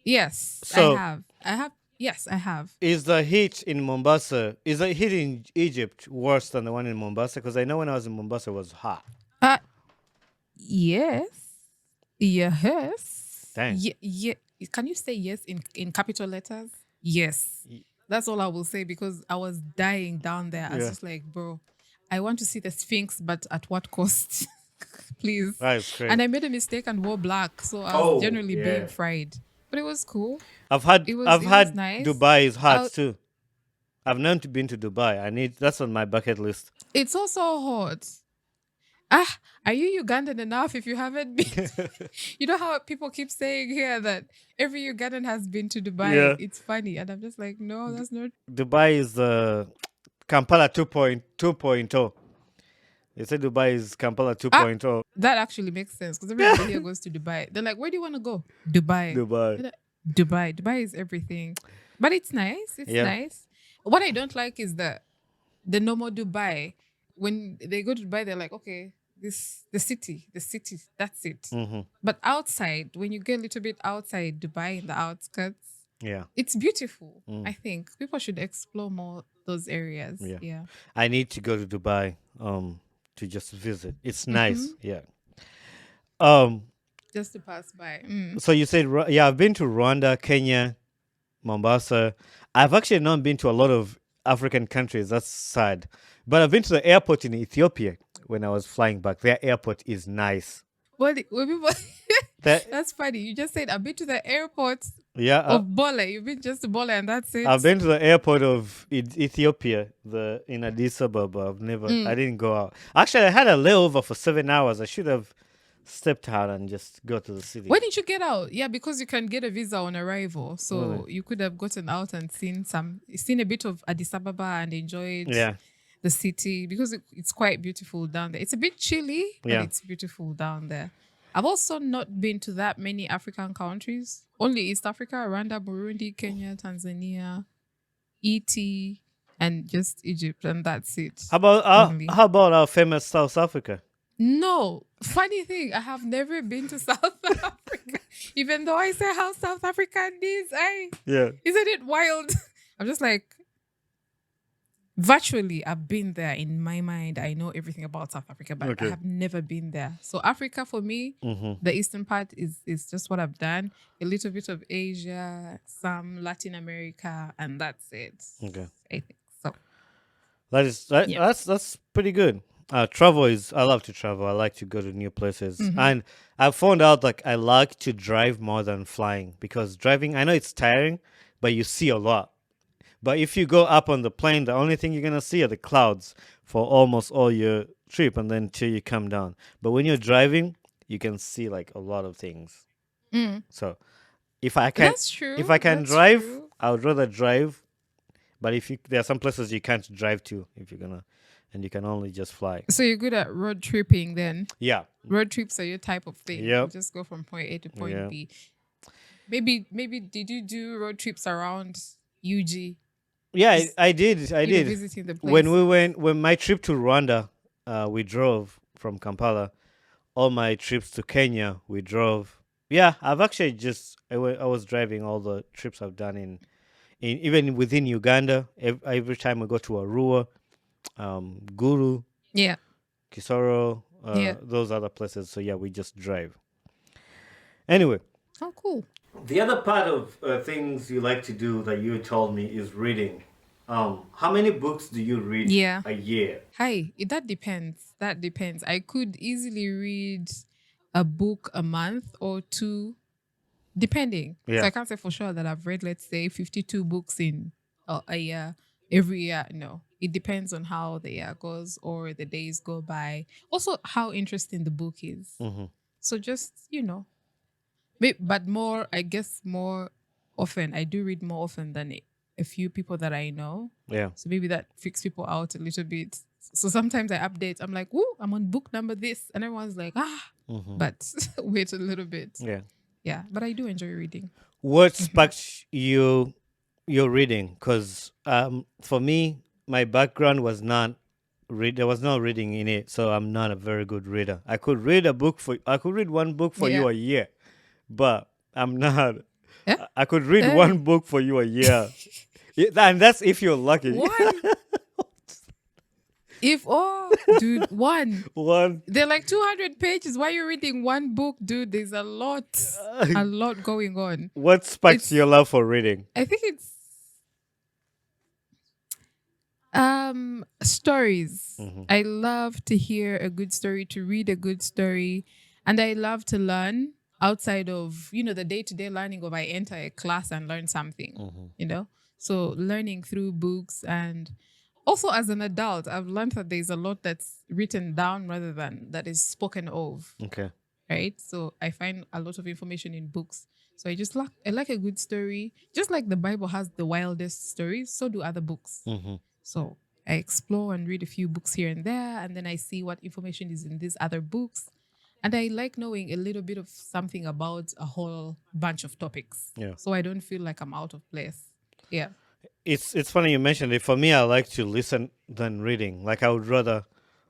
A: Yes,
C: So-
A: I have. Yes, I have.
C: Is the heat in Mombasa? Is the heat in Egypt worse than the one in Mombasa? Because I know when I was in Mombasa, it was hot.
A: Yes. Yes.
C: Dang.
A: Yeah. Can you say yes in capital letters? Yes. That's all I will say because I was dying down there. I was
C: Yeah.
A: just like, bro, I want to see the Sphinx, but at what cost? Please.
C: That is crazy.
A: And I made a mistake and wore black, so I was generally being fried. But it was cool.
C: I've had
A: it was nice.
C: Dubai is hot
A: I'll-
C: too. I've never been to Dubai. That's on my bucket list.
A: It's also hot. Are you Ugandan enough if you haven't been? You know how people keep saying here that every Ugandan has been to Dubai?
C: Yeah.
A: It's funny. And I'm just like, no, that's not.
C: Dubai is Kampala 2.0. They say Dubai is Kampala 2.0.
A: That actually makes sense because everybody here goes to Dubai. They're like, where do you want to go? Dubai.
C: Dubai.
A: Dubai is everything. But it's nice. It's
C: Yeah.
A: nice. What I don't like is the normal Dubai. When they go to Dubai, they're like, okay, the city, that's it.
C: Mm-hmm.
A: But outside, when you get a little bit outside Dubai in the outskirts,
C: Yeah.
A: it's beautiful. I think people should explore more those areas.
C: Yeah.
A: Yeah.
C: I need to go to Dubai to just visit. It's nice. Yeah.
A: Just to pass by.
C: So you said I've been to Rwanda, Kenya, Mombasa. I've actually not been to a lot of African countries. That's sad. But I've been to the airport in Ethiopia when I was flying back. Their airport is nice.
A: Well, when people
C: That,
A: that's funny. You just said I've been to the airport
C: yeah.
A: of Bole. You've been just to Bole and that's it.
C: I've been to the airport of Ethiopia, in Addis Ababa. I didn't go out. Actually, I had a layover for 7 hours. I should have stepped out and just go to the city.
A: When did you get out? Yeah, because you can get a visa on arrival. So
C: Really?
A: you could have gotten out and seen a bit of Addis Ababa and enjoyed
C: Yeah.
A: the city because it's quite beautiful down there. It's a bit chilly, but
C: Yeah.
A: it's beautiful down there. I've also not been to that many African countries. Only East Africa, Rwanda, Burundi, Kenya, Tanzania, ET, and just Egypt, and that's it.
C: How about
A: Only.
C: how about our famous South Africa?
A: No, funny thing, I have never been to South Africa. Even though I say how South African is,
C: Yeah.
A: isn't it wild? I'm just like, virtually, I've been there in my mind. I know everything about South Africa, but
C: Okay.
A: I have never been there. So Africa for me, the eastern part is just what I've done. A little bit of Asia, some Latin America, and that's it.
C: Okay.
A: I think so.
C: Yeah. That's pretty good. I love to travel. I like to go to new places. And I found out like I like to drive more than flying because driving, I know it's tiring, but you see a lot. But if you go up on the plane, the only thing you're going to see are the clouds for almost all your trip and then till you come down. But when you're driving, you can see like a lot of things. So if I can,
A: That's true.
C: if I can
A: That's
C: drive,
A: true.
C: I would rather drive. But there are some places you can't drive to if you're going to, and you can only just fly.
A: So you're good at road tripping then?
C: Yeah.
A: Road trips are your type of thing.
C: Yep.
A: You just go from point A to point
C: Yeah.
A: B. Maybe did you do road trips around UG?
C: Yeah, I did. I
A: You
C: did.
A: visiting the place.
C: When my trip to Rwanda, we drove from Kampala all my trips to Kenya, we drove. Yeah, I've actually just I was driving all the trips I've done in even within Uganda. Every time we go to Arua, Guru,
A: Yeah.
C: Kisoro,
A: Yeah.
C: those other places. So yeah, we just drive. Anyway,
A: Oh, cool.
C: the other part of things you like to do that you told me is reading. How many books do you read
A: Yeah.
C: a year?
A: Hi. That depends. That depends. I could easily read a book a month or two, depending. So
C: Yeah.
A: I can't say for sure that I've read, let's say, 52 books in a year, every year. No. It depends on how the year goes or the days go by. Also, how interesting the book is.
C: Mm-hmm.
A: So just, but more, I guess, more often. I do read more often than a few people that I know.
C: Yeah.
A: So maybe that freaks people out a little bit. So sometimes I update. I'm like, "Woo, I'm on book number this," and everyone's like, "Ah,"
C: Mm-hmm.
A: but wait a little bit.
C: Yeah.
A: Yeah, but I do enjoy reading.
C: What sparked your reading? Because for me, my background was not read. There was no reading in it, so I'm not a very good reader. I could read one book for
A: Yeah,
C: you a year, but I'm not.
A: yeah.
C: I could read
A: Eh,
C: one book for you a year, and that's if you're lucky.
A: one. If dude, one.
C: One.
A: They're like 200 pages. Why are you reading one book, dude? There's a lot going on.
C: What sparks
A: It's
C: your love for reading?
A: I think it's stories.
C: Mm-hmm.
A: I love to hear a good story, to read a good story, and I love to learn outside of, the day-to-day learning of I enter a class and learn something,
C: Mm-hmm.
A: So learning through books, and also as an adult, I've learned that there's a lot that's written down rather than that is spoken of,
C: Okay.
A: right? So I find a lot of information in books. So I like a good story. Just like the Bible has the wildest stories, so do other books.
C: Mm-hmm.
A: So I explore and read a few books here and there, and then I see what information is in these other books. And I like knowing a little bit of something about a whole bunch of topics.
C: Yeah.
A: So I don't feel like I'm out of place. Yeah.
C: It's funny you mentioned it. For me, I like to listen than reading. Like I would rather,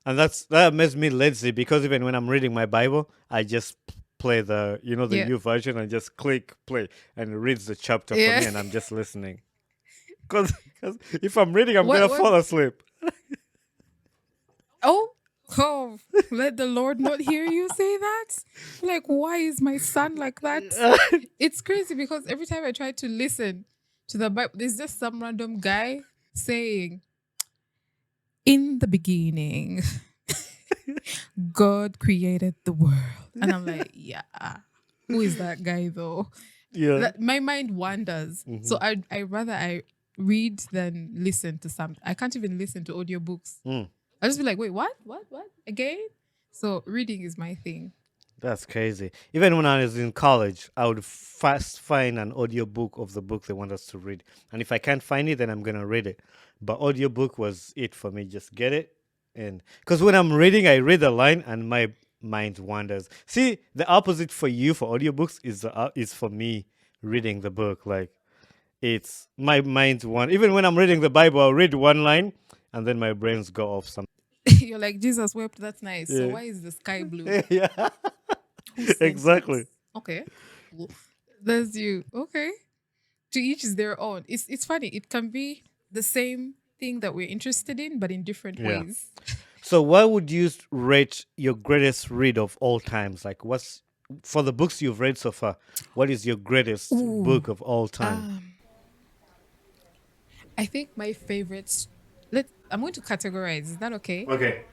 C: and that makes me lazy because even when I'm reading my Bible, I just play the
A: Yeah.
C: new version and just click play and it reads the chapter for
A: Yeah.
C: me and I'm just listening. Because if I'm reading, I'm
A: What
C: gonna
A: what
C: fall asleep.
A: oh, let the Lord not hear you say that. Like, why is my son like that? It's crazy because every time I try to listen to the Bible, there's just some random guy saying, "In the beginning, God created the world." And I'm like, yeah, who is that guy though?
C: Yeah.
A: My mind wanders. So I rather I read than listen to some. I can't even listen to audiobooks.
C: Mm,
A: I'll just be like, wait, what? What? Again? So reading is my thing.
C: that's crazy. Even when I was in college, I would fast find an audiobook of the book they want us to read. And if I can't find it, then I'm gonna read it. But audiobook was it for me. Just get it. And because when I'm reading, I read a line and my mind wanders. See, the opposite for you for audiobooks is for me reading the book. Like it's my mind's one. Even when I'm reading the Bible, I'll read one line and then my brains go off some.
A: You're like, Jesus wept, that's nice. So
C: Yeah.
A: why is the sky blue?
C: Yeah,
A: Who said
C: exactly.
A: that? Okay. Cool. That's you. Okay. To each is their own. It's funny. It can be the same thing that we're interested in, but in different
C: Yeah.
A: ways.
C: So, what would you rate your greatest read of all times? Like, what's for the books you've read so far? What is your greatest
A: Ooh.
C: book of all time?
A: I think my favorites. I'm going to categorize. Is that okay?
C: Okay.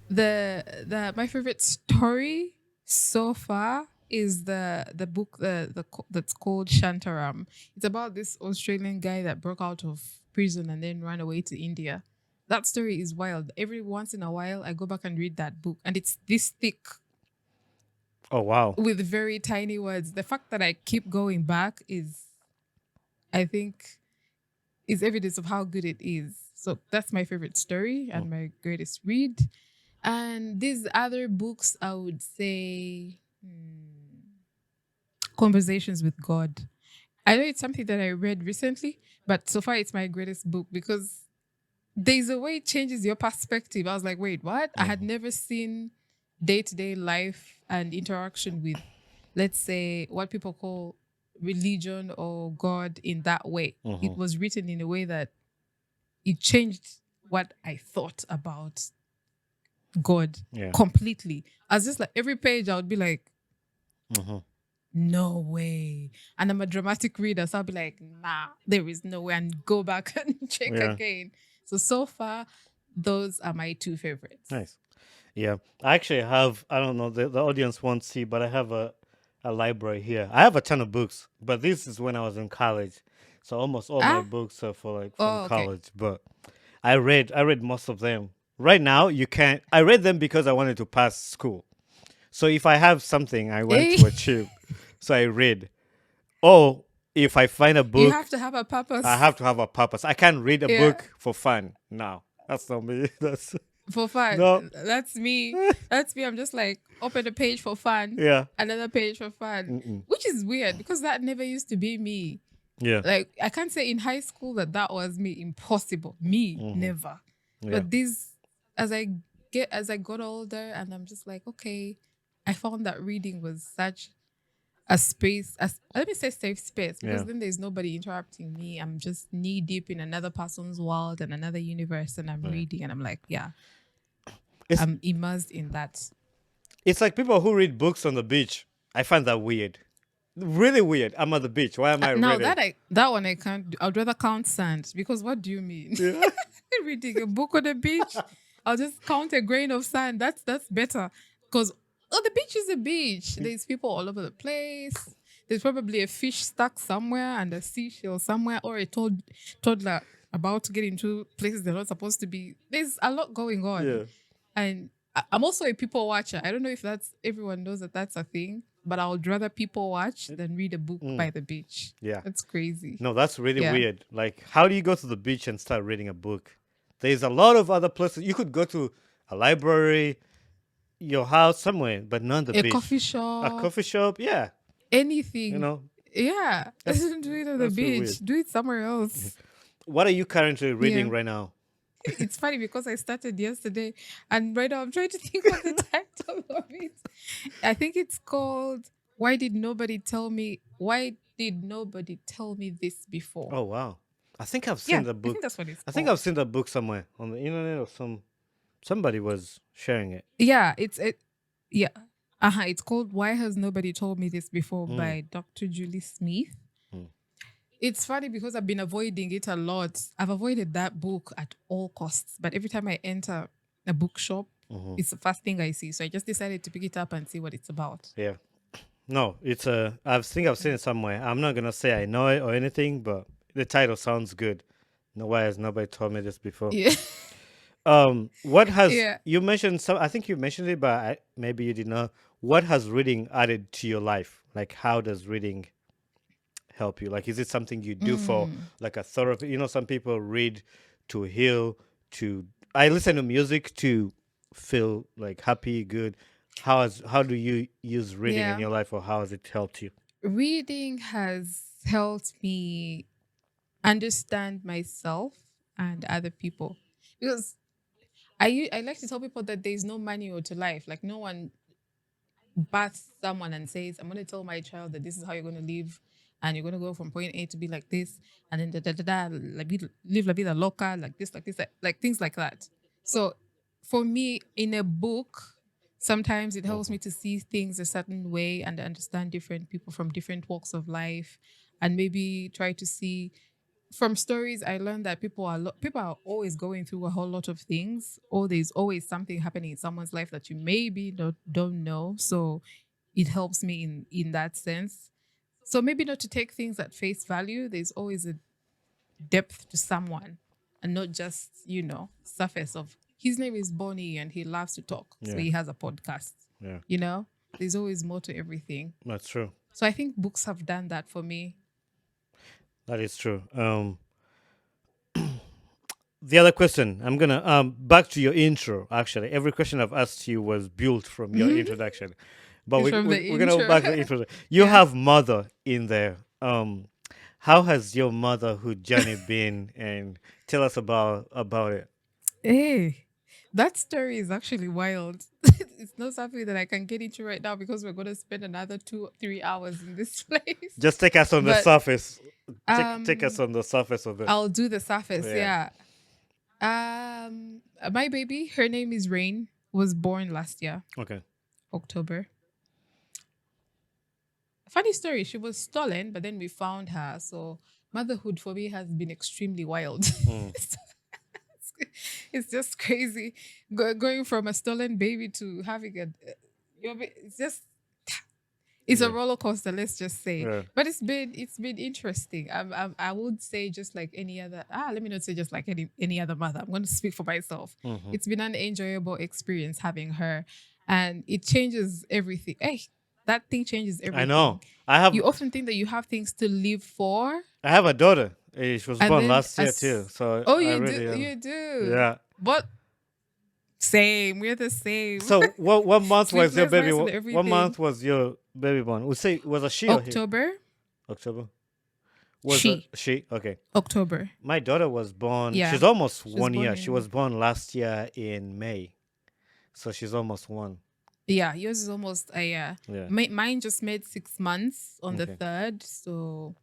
A: The my favorite story so far is the book that's called Shantaram. It's about this Australian guy that broke out of prison and then ran away to India. That story is wild. Every once in a while, I go back and read that book, and it's this thick
C: Oh wow.
A: with very tiny words. The fact that I keep going back I think, is evidence of how good it is. So that's my favorite story and my greatest read. And these other books, I would say, Conversations with God. I know it's something that I read recently, but so far it's my greatest book because there's a way it changes your perspective. I was like, wait, what? I had never seen day-to-day life and interaction with, let's say, what people call religion or God in that way. It was written in a way that it changed what I thought about God
C: Yeah.
A: completely. I was just like, every page I would be like,
C: Mm-hmm.
A: no way. And I'm a dramatic reader, so I'll be like, nah, there is no way, and go back and check
C: Yeah.
A: again. So far, those are my two favorites.
C: Nice. Yeah. I actually have, I don't know, the audience won't see, but I have a library here. I have a ton of books, but this is when I was in college. So almost all my
A: Ah,
C: books are for like from
A: oh, okay.
C: college. But I read most of them. Right now you can't I read them because I wanted to pass school. So if I have something I want
A: Eh,
C: to achieve, so I read. Or if I find a
A: you
C: book,
A: have to have a
C: I
A: purpose.
C: have to have a purpose. I can't read a
A: Yeah,
C: book for fun. No. That's not me. That's
A: for fun.
C: no.
A: That's me. That's me. I'm just like, open a page for fun,
C: Yeah.
A: another page for fun,
C: Mm-mm.
A: which is weird because that never used to be me.
C: Yeah.
A: Like, I can't say in high school that was me. Impossible. Me,
C: Mm-hmm.
A: never.
C: Yeah.
A: But this, as I as I got older, and I'm just like, okay, I found that reading was such a space, as let me say safe space, because
C: Yeah.
A: then there's nobody interrupting me. I'm just knee deep in another person's world and another universe, and I'm
C: Yeah.
A: reading, and I'm like, yeah,
C: It's
A: I'm immersed in that.
C: it's like people who read books on the beach. I find that weird. Really weird. I'm at the beach. Why am I
A: Now
C: reading?
A: that one I can't do. I'd rather count sand, because what do you mean?
C: Yeah.
A: Reading a book on the beach, I'll just count a grain of sand. That's better, because the beach is a beach. There's people all over the place. There's probably a fish stuck somewhere and a seashell somewhere, or a toddler about to get into places they're not supposed to be. There's a lot going
C: Yeah.
A: on, and I'm also a people watcher. I don't know if that's everyone knows that that's a thing, but I would rather people watch than read a book by
C: Mm.
A: the beach.
C: Yeah.
A: That's crazy.
C: No, that's really
A: Yeah.
C: weird. Like, how do you go to the beach and start reading a book? There's a lot of other places. You could go to a library, your house, somewhere, but not the
A: A
C: beach.
A: coffee
C: A
A: shop,
C: coffee shop, yeah. You
A: anything.
C: know,
A: Yeah.
C: that's
A: Do it on the
C: that's really weird.
A: beach. Do it somewhere else.
C: What are you currently reading
A: Yeah.
C: right now?
A: It's funny because I started yesterday, and right now I'm trying to think of the title of it. I think it's called Why Did Nobody Tell Me This Before?
C: Oh wow, I think I've
A: Yeah,
C: seen the
A: I think
C: book.
A: that's what it's
C: I think
A: called.
C: I've seen the book somewhere on the internet or somebody was sharing it.
A: Yeah, yeah. It's called Why Has Nobody Told Me This Before
C: Mm,
A: by Dr. Julie Smith.
C: mm,
A: It's funny because I've been avoiding it a lot. I've avoided that book at all costs. But every time I enter a bookshop,
C: mhm.
A: it's the first thing I see. So I just decided to pick it up and see what it's about.
C: Yeah. No, it's a. I think I've seen it somewhere. I'm not gonna say I know it or anything, but the title sounds good. No, why has nobody told me this before?
A: Yeah.
C: What has
A: Yeah.
C: you mentioned some? I think you mentioned it, but maybe you did not. What has reading added to your life? Like, how does reading help you? Like, is it something you do for
A: Mm.
C: like a therapy? You know, some people read to heal. To I listen to music to feel like happy, good. How do you use reading in
A: Yeah.
C: your life, or how has it helped you?
A: Reading has helped me understand myself and other people. Because I like to tell people that there's no manual to life. Like, no one births someone and says, I'm going to tell my child that this is how you're going to live, and you're going to go from point A to B like this, and then da da da da, live la vida loca, like this, like things like that. So for me, in a book, sometimes it helps
C: Mhm.
A: me to see things a certain way and understand different people from different walks of life, and maybe try to see from stories. I learned that people are always going through a whole lot of things, or there's always something happening in someone's life that you maybe don't know. So it helps me in that sense. So maybe not to take things at face value. There's always a depth to someone, and not just surface of his name is Bonnie and he loves to talk, so
C: Yeah,
A: he has a podcast.
C: yeah,
A: There's always more to everything.
C: that's true.
A: So I think books have done that for me.
C: That is true. The other question, I'm gonna back to your intro. Actually, every question I've asked you was built from your introduction, but
A: It's from the
C: we're gonna go
A: intro.
C: back to the intro. You
A: Yeah.
C: have mother in there. How has your motherhood journey been? And tell us about it.
A: Hey, That story is actually wild. It's not something that I can get into right now because we're gonna spend another 2-3 hours in this place.
C: Just take us on the
A: But
C: surface. Take us
A: um,
C: on the surface of it.
A: I'll do the surface.
C: Yeah.
A: Yeah. My baby, her name is Rain, was born last year,
C: Okay.
A: October. Funny story, she was stolen, but then we found her. So motherhood for me has been extremely wild.
C: Mm.
A: It's just crazy going from a stolen baby to having it's just it's a
C: Yeah.
A: roller coaster, let's just say.
C: Yeah.
A: But it's been interesting. I would say just like any other let me not say just like any other mother. I'm going to speak for myself.
C: Mhm.
A: It's been an enjoyable experience having her, and it changes everything. Hey, that thing changes
C: I
A: everything.
C: know. I have
A: You often think that you have things to live for,
C: I have a daughter. She was
A: and
C: born
A: then
C: last year too. So
A: oh,
C: I
A: you do,
C: really am.
A: you do.
C: Yeah.
A: But same, we're the same.
C: So what month was your
A: Sleepless
C: baby?
A: nights and
C: What
A: everything.
C: month was your baby born? We say was a she or he?
A: October,
C: October. Was a
A: she
C: she? Okay.
A: October.
C: My daughter was born.
A: Yeah,
C: She's almost
A: she was
C: 1 year.
A: born
C: She
A: in.
C: was born last year in May, so she's almost one.
A: Yeah, yours is almost a year.
C: Yeah.
A: Mine just made 6 months on the
C: Okay.
A: third, so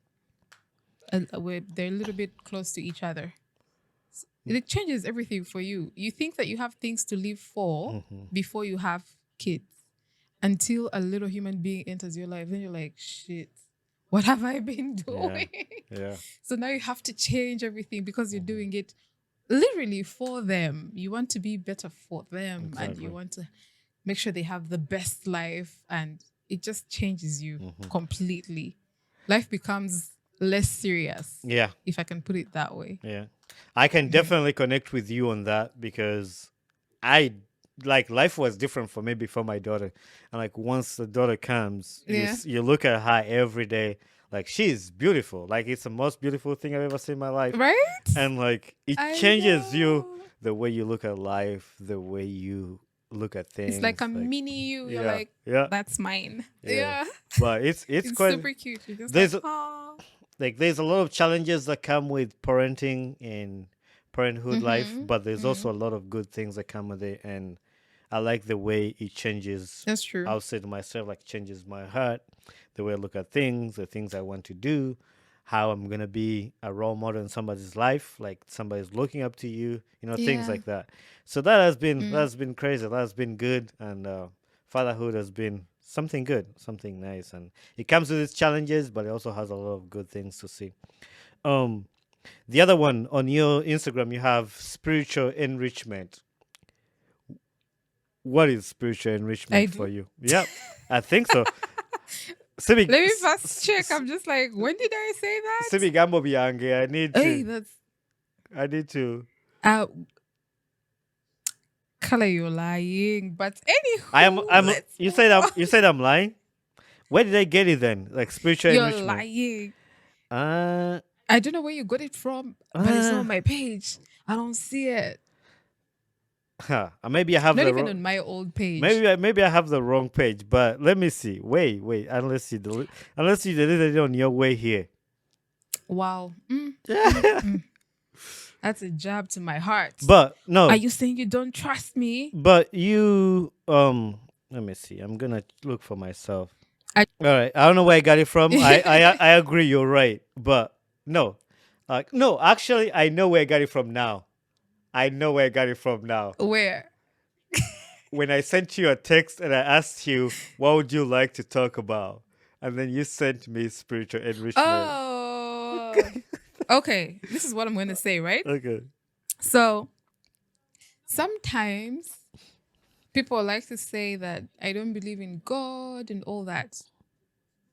A: they're a little bit close to each other. It changes everything for you. You think that you have things to live for
C: Mhm.
A: before you have kids, until a little human being enters your life. Then you're like, shit, what have I been
C: Yeah.
A: doing?
C: Yeah.
A: So now you have to change everything because you're
C: Mhm.
A: doing it literally for them. You want to be better for them, and you
C: Exactly.
A: want to make sure they have the best life, and it just changes you
C: Mhm.
A: completely. Life becomes less serious,
C: Yeah.
A: if I can put it that way.
C: Yeah. I can definitely connect with you on that because I like life was different for me before my daughter, and like once the daughter comes,
A: Yeah.
C: you look at her every day. Like she's beautiful. Like it's the most beautiful thing I've ever seen in my life,
A: Right?
C: and like it
A: I
C: changes you
A: know.
C: the way you look at life, the way you look at
A: It's like
C: things.
A: a
C: Like
A: mini you. You're
C: yeah,
A: like,
C: yeah,
A: that's mine.
C: yeah.
A: Yeah.
C: But it's
A: It's
C: quite
A: super cute. You're just like,
C: there's
A: oh.
C: there's a lot of challenges that come with parenting and parenthood life,
A: Mm-hmm.
C: but there's
A: Mm-hmm.
C: also a lot of good things that come with it, and I like the way it changes.
A: That's true.
C: I'll say to myself, like changes my heart, the way I look at things, the things I want to do, how I'm gonna be a role model in somebody's life, like somebody's looking up to you, things
A: Yeah.
C: like that. So
A: Mm.
C: that's been crazy. That's been good, and fatherhood has been something good, something nice, and it comes with its challenges, but it also has a lot of good things to see. Um, the other one on your Instagram, you have spiritual enrichment. What is spiritual
A: I
C: enrichment for
A: do.
C: you? Yeah, I think so. Sibi,
A: Let me first check. I'm just like, when did I say that?
C: Sibi Gambo Biange,
A: Hey, that's
C: I need to.
A: uh color you're lying. But anywho, let's
C: You
A: move
C: said
A: on.
C: you said I'm lying. Where did I get it then? Like spiritual
A: You're
C: enrichment.
A: lying.
C: Uh,
A: I don't know where you got it from, but it's not
C: uh,
A: on my page. I don't see it.
C: maybe I have
A: Not
C: the
A: even
C: wrong.
A: on my old page.
C: Maybe I have the wrong page, but let me see. Wait. Unless you deleted it on your way here.
A: Wow. That's a jab to my heart.
C: But
A: Are
C: no,
A: you saying you don't trust me?
C: but you let me see. I'm gonna look for myself.
A: I
C: All right. I don't know where I got it from. I agree. You're right. But no, no. Actually, I know where I got it from now. I know where I got it from now.
A: where?
C: When I sent you a text and I asked you, what would you like to talk about? And then you sent me spiritual enrichment.
A: Oh. Okay. This is what I'm going to say, right?
C: Okay.
A: So sometimes people like to say that I don't believe in God and all that.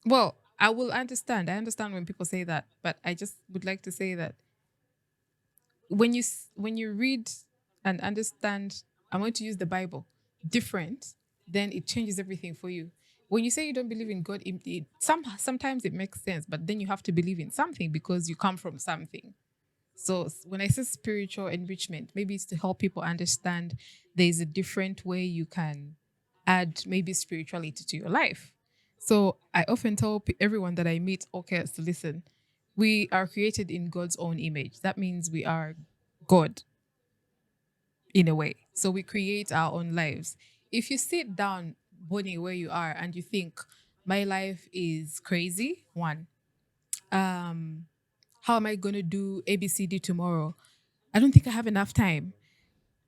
A: Well, I will understand. I understand when people say that, but I just would like to say that when you read and understand, I'm going to use the Bible different, then it changes everything for you. When you say you don't believe in God, sometimes it makes sense, but then you have to believe in something because you come from something. So when I say spiritual enrichment, maybe it's to help people understand there's a different way you can add maybe spirituality to your life. So I often tell everyone that I meet, okay, so listen, we are created in God's own image. That means we are God in a way. So we create our own lives. If you sit down, Bonnie, where you are, and you think, my life is crazy, one, um, how am I going to do ABCD tomorrow? I don't think I have enough time.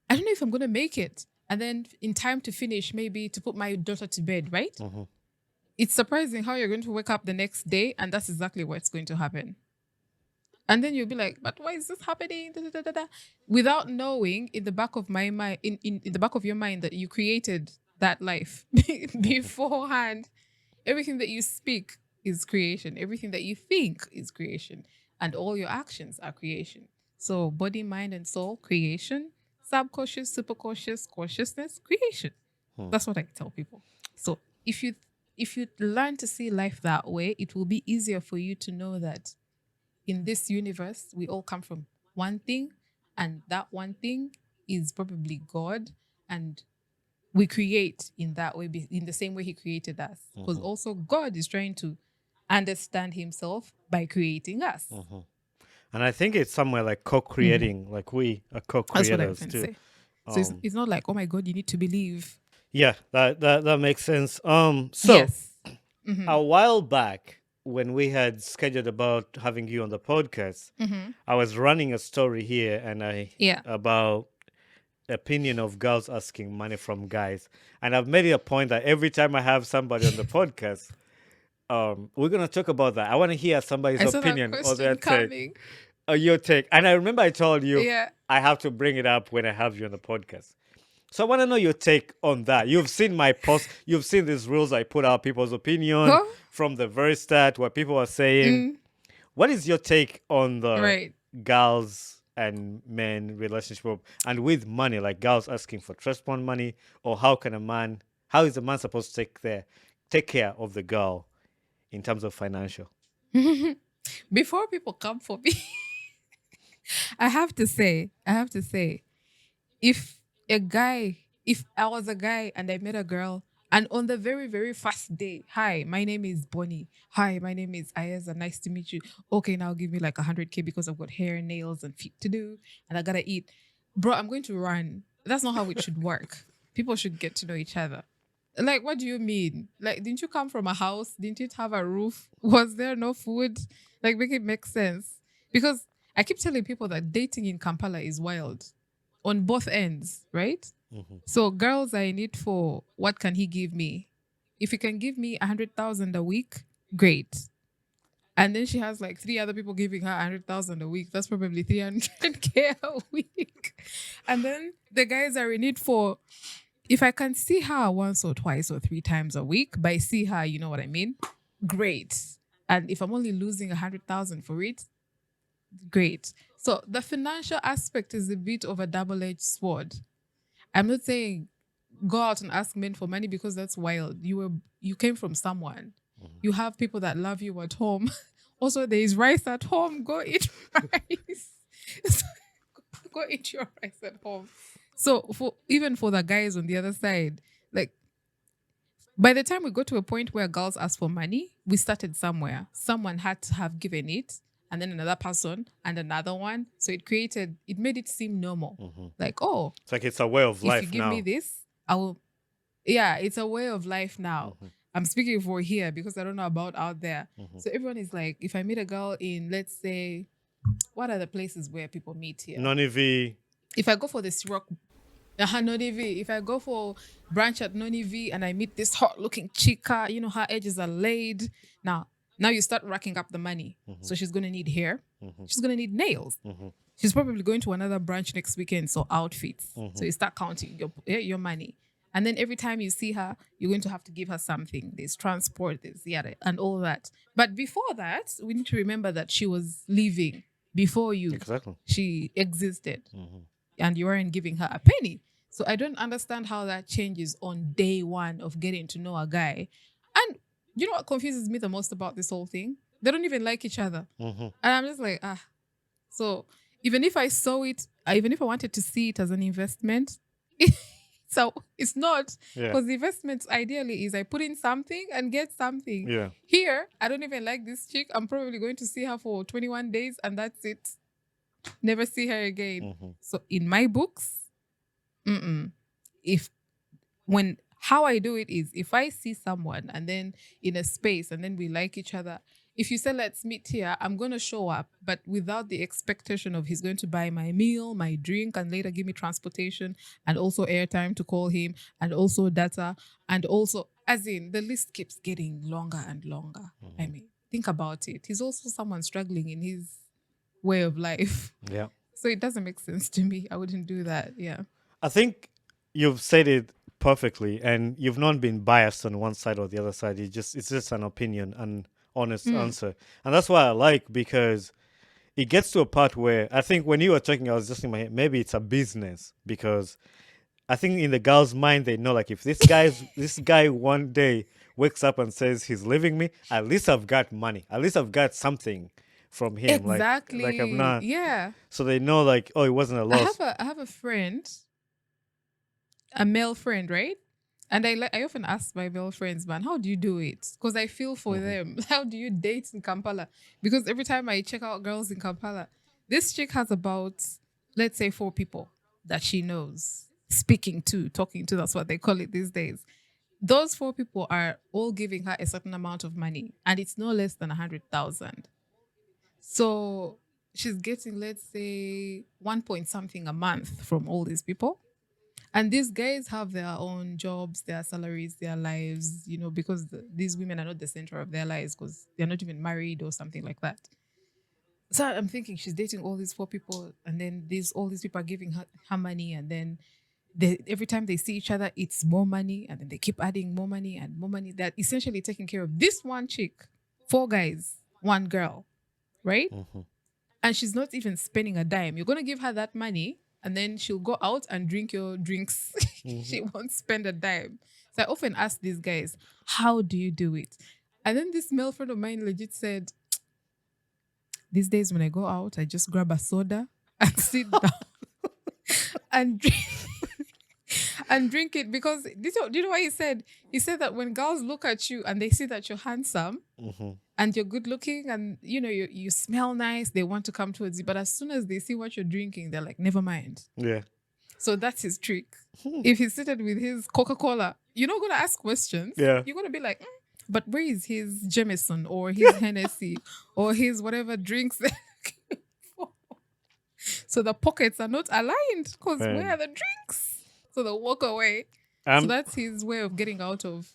A: I don't know if I'm going to make it. And then in time to finish, maybe to put my daughter to bed, right? It's surprising how you're going to wake up the next day and that's exactly what's going to happen. And then you'll be like, but why is this happening? Da, da, da, da, da. Without knowing in the back of my mind, in the back of your mind that you created that life beforehand. Everything that you speak is creation. Everything that you think is creation. And all your actions are creation. So body, mind, and soul, creation. Subconscious, superconscious, consciousness, creation. That's what I tell people. So if you learn to see life that way, it will be easier for you to know that in this universe, we all come from one thing, and that one thing is probably God, and we create in that way, in the same way He created us. Because also God is trying to understand Himself by creating us.
C: And I think it's somewhere like co-creating, like we are
A: That's what I
C: co-creators
A: often
C: too.
A: say. So it's not like, oh my God, you need to believe.
C: Yeah, that makes sense. So
A: Yes.
C: a while back, when we had scheduled about having you on the podcast, I was running a story here, and
A: Yeah.
C: about opinion of girls asking money from guys, and I've made it a point that every time I have somebody on the podcast, we're gonna talk about that. I want to hear somebody's
A: I saw that
C: opinion or their
A: question
C: take,
A: coming.
C: or your take. And I remember I told you
A: Yeah.
C: I have to bring it up when I have you on the podcast. So I want to know your take on that. You've seen my post. You've seen these rules I put out, people's opinion
A: Huh?
C: from the very start, what people are saying. What is your take on the
A: Right.
C: girls and men relationship and with money, like girls asking for trust fund money, or how is a man supposed to take care of the girl in terms of financial?
A: Before people come for me, I have to say, if if I was a guy and I met a girl, and on the very, very first day, hi, my name is Bonnie. Hi, my name is Ayeza. Nice to meet you. Okay, now give me like 100K because I've got hair, nails, and feet to do, and I gotta eat. Bro, I'm going to run. That's not how it should work. People should get to know each other. Like, what do you mean? Like, didn't you come from a house? Didn't it have a roof? Was there no food? Like, make it make sense. Because I keep telling people that dating in Kampala is wild on both ends, right? So girls are in it for what can he give me? If he can give me 100,000 a week, great. And then she has like three other people giving her 100,000 a week. That's probably 300K a week. And then the guys are in it for, if I can see her once or twice or three times a week, by see her, you know what I mean? Great. And if I'm only losing 100,000 for it, great. So the financial aspect is a bit of a double-edged sword. I'm not saying go out and ask men for money because that's wild. You came from someone. You have people that love you at home. Also, there is rice at home. Go eat rice. Go eat your rice at home. So even for the guys on the other side, like by the time we got to a point where girls ask for money, we started somewhere. Someone had to have given it, and then another person and another one. So it made it seem normal. Like, oh,
C: It's like it's a way of life
A: if you give
C: now.
A: me this, I will. Yeah, it's a way of life now. I'm speaking for here because I don't know about out there. So everyone is like, if I meet a girl in, let's say, what are the places where people meet here?
C: Nonivi.
A: If I go for this rock, Nonivi, if I go for brunch at Nonivi and I meet this hot looking chica, you know, her edges are laid. Now you start racking up the money. So she's going to need hair. She's going to need nails. She's probably going to another brunch next weekend. So outfits. So you start counting your money. And then every time you see her, you're going to have to give her something. There's transport, there's yada, and all that. But before that, we need to remember that she was living before you.
C: Exactly.
A: She existed. And you weren't giving her a penny. So I don't understand how that changes on day one of getting to know a guy. And you know what confuses me the most about this whole thing? They don't even like each other. And I'm just like, So even if I saw it, even if I wanted to see it as an investment, so it's not, because the investment ideally is I put in something and get something.
C: Yeah.
A: Here, I don't even like this chick. I'm probably going to see her for 21 days and that's it. Never see her again. So in my books, Mm-mm. If when how I do it is if I see someone and then in a space and then we like each other, if you say let's meet here, I'm gonna show up, but without the expectation of he's going to buy my meal, my drink, and later give me transportation and also airtime to call him and also data and also as in the list keeps getting longer and longer. I mean, think about it. He's also someone struggling in his way of life.
C: Yeah.
A: So it doesn't make sense to me. I wouldn't do that. Yeah.
C: I think you've said it perfectly, and you've not been biased on one side or the other side. It's just an opinion, an honest
A: Mm.
C: answer, and that's why I like, because it gets to a part where I think when you were talking, I was just in my head, maybe it's a business, because I think in the girl's mind they know, like, if this guy one day wakes up and says he's leaving me, at least I've got money, at least I've got something from him, like I'm
A: Exactly.
C: not.
A: Yeah.
C: So they know, like, oh, it wasn't a loss.
A: I have a friend, a male friend, right? And I often ask my male friends, man, how do you do it? Because I feel for them. How do you date in Kampala? Because every time I check out girls in Kampala, this chick has about, let's say, 4 people that she knows, speaking to, talking to. That's what they call it these days. Those 4 people are all giving her a certain amount of money, and it's no less than 100,000. So she's getting, let's say, 1 point something a month from all these people. And these guys have their own jobs, their salaries, their lives, because these women are not the center of their lives because they're not even married or something like that. So I'm thinking she's dating all these 4 people, and then all these people are giving her money, and then every time they see each other, it's more money, and then they keep adding more money and more money. They're essentially taking care of this one chick, 4 guys, 1 girl, right? And she's not even spending a dime. You're going to give her that money and then she'll go out and drink your drinks. She won't spend a dime. So I often ask these guys, how do you do it? And then this male friend of mine legit said, these days when I go out, I just grab a soda and sit down and drink, and drink it. Because do you know what he said? He said that when girls look at you and they see that you're handsome, and you're good looking, and you smell nice, they want to come towards you. But as soon as they see what you're drinking, they're like, never mind.
C: Yeah.
A: So that's his trick. If he's seated with his Coca-Cola, you're not gonna ask questions.
C: Yeah.
A: You're gonna be like, but where is his Jameson or his Hennessy or his whatever drinks? So the pockets are not aligned because
C: Man.
A: where are the drinks? So they'll walk away. So
C: I'm
A: that's his way of getting out of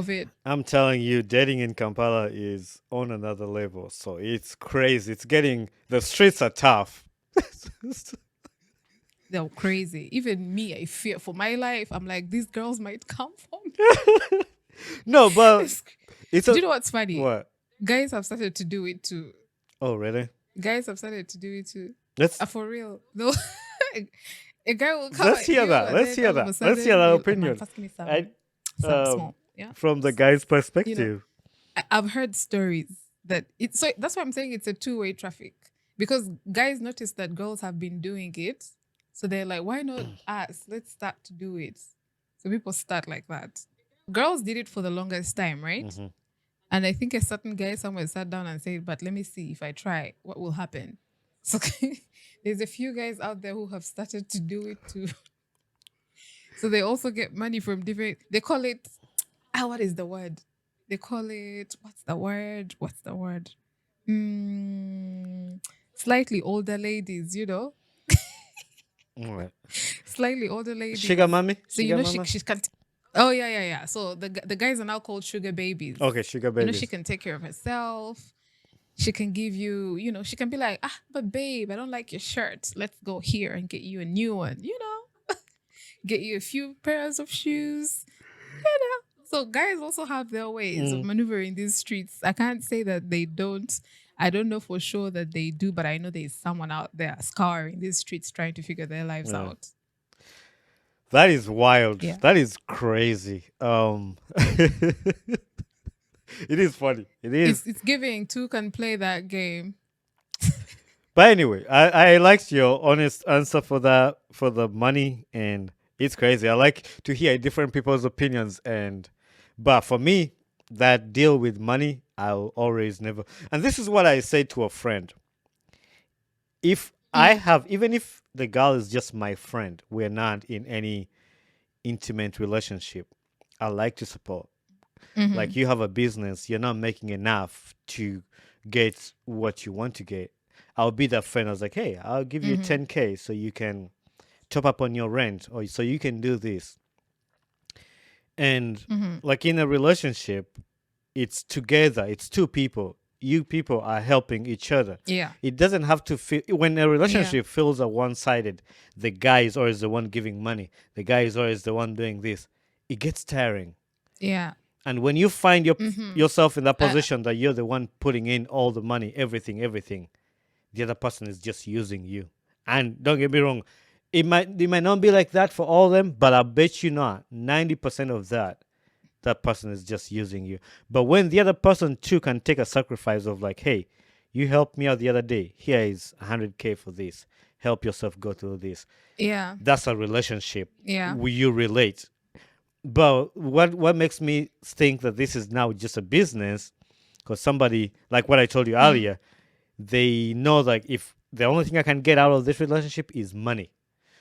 A: it.
C: I'm telling you, dating in Kampala is on another level. So it's crazy. The streets are tough.
A: They're crazy. Even me, I fear for my life. I'm like, these girls might come for me.
C: No, but it's
A: Do you know what's funny?
C: what?
A: Guys have started to do it too.
C: Oh, really?
A: Guys have started to do it too.
C: Let's
A: For real. No. A guy will come.
C: let's
A: at
C: hear
A: you
C: that.
A: and
C: Let's
A: then
C: hear
A: all of
C: that.
A: a sudden
C: Let's hear that
A: you'll- man,
C: opinion.
A: first give me
C: I-
A: some
C: um,
A: small. Yeah.
C: from the guy's perspective.
A: I've heard stories that it's so that's why I'm saying it's a two-way traffic. Because guys notice that girls have been doing it. So they're like, why not us? Let's start to do it. So people start like that. Girls did it for the longest time, right?
C: Mhm.
A: And I think a certain guy somewhere sat down and said, but let me see if I try, what will happen? So there's a few guys out there who have started to do it too. So they also get money from different, they call it, what is the word? They call it, what's the word? Slightly older ladies,
C: All right.
A: slightly older ladies.
C: Sugar mommy?
A: So
C: Sugar
A: she
C: mama?
A: can. Oh yeah. So the guys are now called sugar babies.
C: Okay, sugar baby.
A: She can take care of herself. She can give you, she can be like, but babe, I don't like your shirt. Let's go here and get you a new one. Get you a few pairs of shoes. So guys also have their ways of maneuvering these streets. I can't say that they don't. I don't know for sure that they do, but I know there's someone out there scouring these streets trying to figure their lives
C: Yeah.
A: out.
C: That is wild.
A: Yeah.
C: That is crazy. It is funny. It is.
A: It's giving two can play that game.
C: But anyway, I liked your honest answer for the money, and it's crazy. I like to hear different people's opinions, but for me, that deal with money, I'll always never. And this is what I say to a friend. If I have, even if the girl is just my friend, we're not in any intimate relationship, I like to support.
A: Mm-hmm.
C: Like you have a business, you're not making enough to get what you want to get. I'll be that friend. I was like, hey, I'll give you
A: Mm-hmm.
C: 10K so you can top up on your rent or so you can do this. And
A: Mm-hmm.
C: like in a relationship, it's together, it's two people. You people are helping each other.
A: Yeah.
C: It doesn't have to feel when a
A: Yeah.
C: relationship feels a one-sided. The guy is always the one giving money. The guy is always the one doing this. It gets tiring.
A: Yeah.
C: And when you find
A: Mm-hmm.
C: yourself in that
A: Uh,
C: position that you're the one putting in all the money, everything, the other person is just using you. And don't get me wrong, it might not be like that for all of them, but I bet you not. 90% of that person is just using you. But when the other person too can take a sacrifice of like, hey, you helped me out the other day. Here is 100K for this. Help yourself go through this.
A: yeah.
C: That's a relationship.
A: Yeah.
C: Will you relate? But what makes me think that this is now just a business? Because somebody, like what I told you
A: Mm.
C: earlier, they know like if the only thing I can get out of this relationship is money.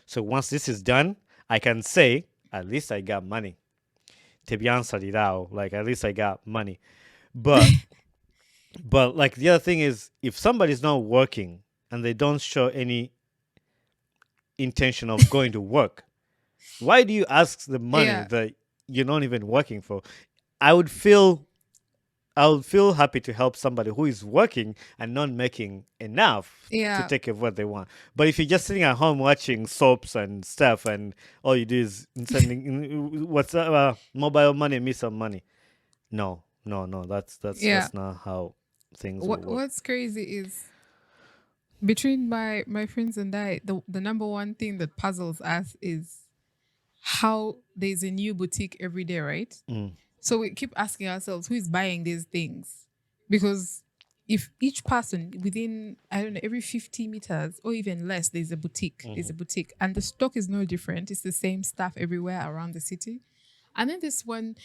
C: So once this is done, I can say at least I got money. To be honest, like at least I got money. But but like the other thing is if somebody's not working and they don't show any intention of going to work, why do you ask the money
A: Yeah.
C: that you're not even working for? I would feel I would feel happy to help somebody who is working and not making enough to
A: Yeah.
C: take care of what they want. But if you're just sitting at home watching soaps and stuff, and all you do is sending what's mobile money, me some money. No, no, no.
A: Yeah.
C: That's not how things will
A: What
C: work.
A: What's crazy is between my friends and I, the number one thing that puzzles us is how there's a new boutique every day, right?
C: Mm,
A: So we keep asking ourselves who is buying these things, because if each person within, I don't know, every 50 meters or even less, there's a boutique. There's a boutique, and the stock is no different. It's the same stuff everywhere around the city. And then this one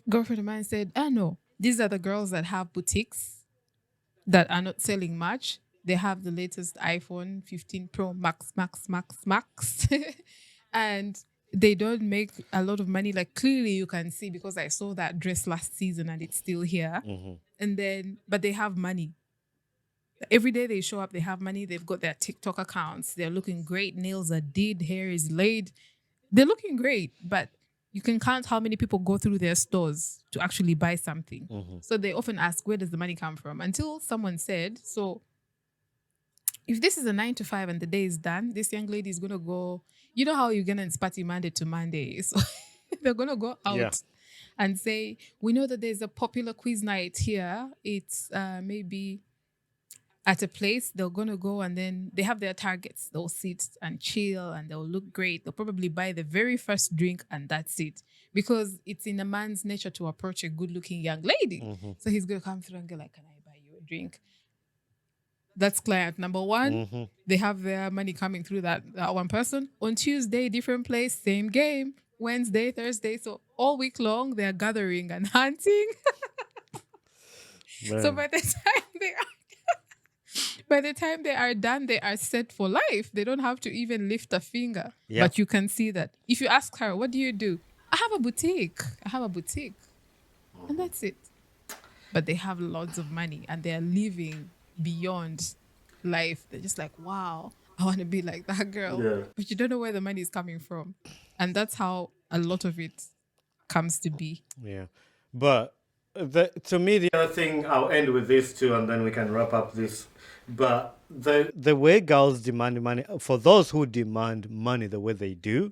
A: girlfriend of mine said, "Oh no, these are the girls that have boutiques that are not selling much. They have the latest iPhone 15 Pro Max, Max, Max, Max." And they don't make a lot of money. Like clearly you can see, because I saw that dress last season and it's still here. And then, but they have money. Every day they show up, they have money. They've got their TikTok accounts. They're looking great. Nails are did, hair is laid. They're looking great, but you can count how many people go through their stores to actually buy something. So they often ask, where does the money come from? Until someone said, so if this is a 9 to 5 and the day is done, this young lady is going to go, you know how you're going to party Monday to Monday. So they're going to go
C: yeah.
A: out and say, we know that there's a popular quiz night here. It's maybe at a place. They're going to go and then they have their targets. They'll sit and chill and they'll look great. They'll probably buy the very first drink and that's it. Because it's in a man's nature to approach a good looking young lady. So he's going to come through and go like, can I buy you a drink? That's client number one. They have their money coming through that one person. On Tuesday, different place, same game. Wednesday, Thursday. So all week long, they're gathering and hunting. So
C: Man.
A: by the time they are done, they are set for life. They don't have to even lift a finger.
C: Yeah.
A: But you can see that. If you ask her, what do you do? I have a boutique. And that's it. But they have lots of money and they're living beyond life. They're just like, wow, I want to be like that girl.
C: Yeah.
A: But you don't know where the money is coming from. And that's how a lot of it comes to be.
C: Yeah. But to me, the other thing, I'll end with this too, and then we can wrap up this. But the way girls demand money, for those who demand money the way they do,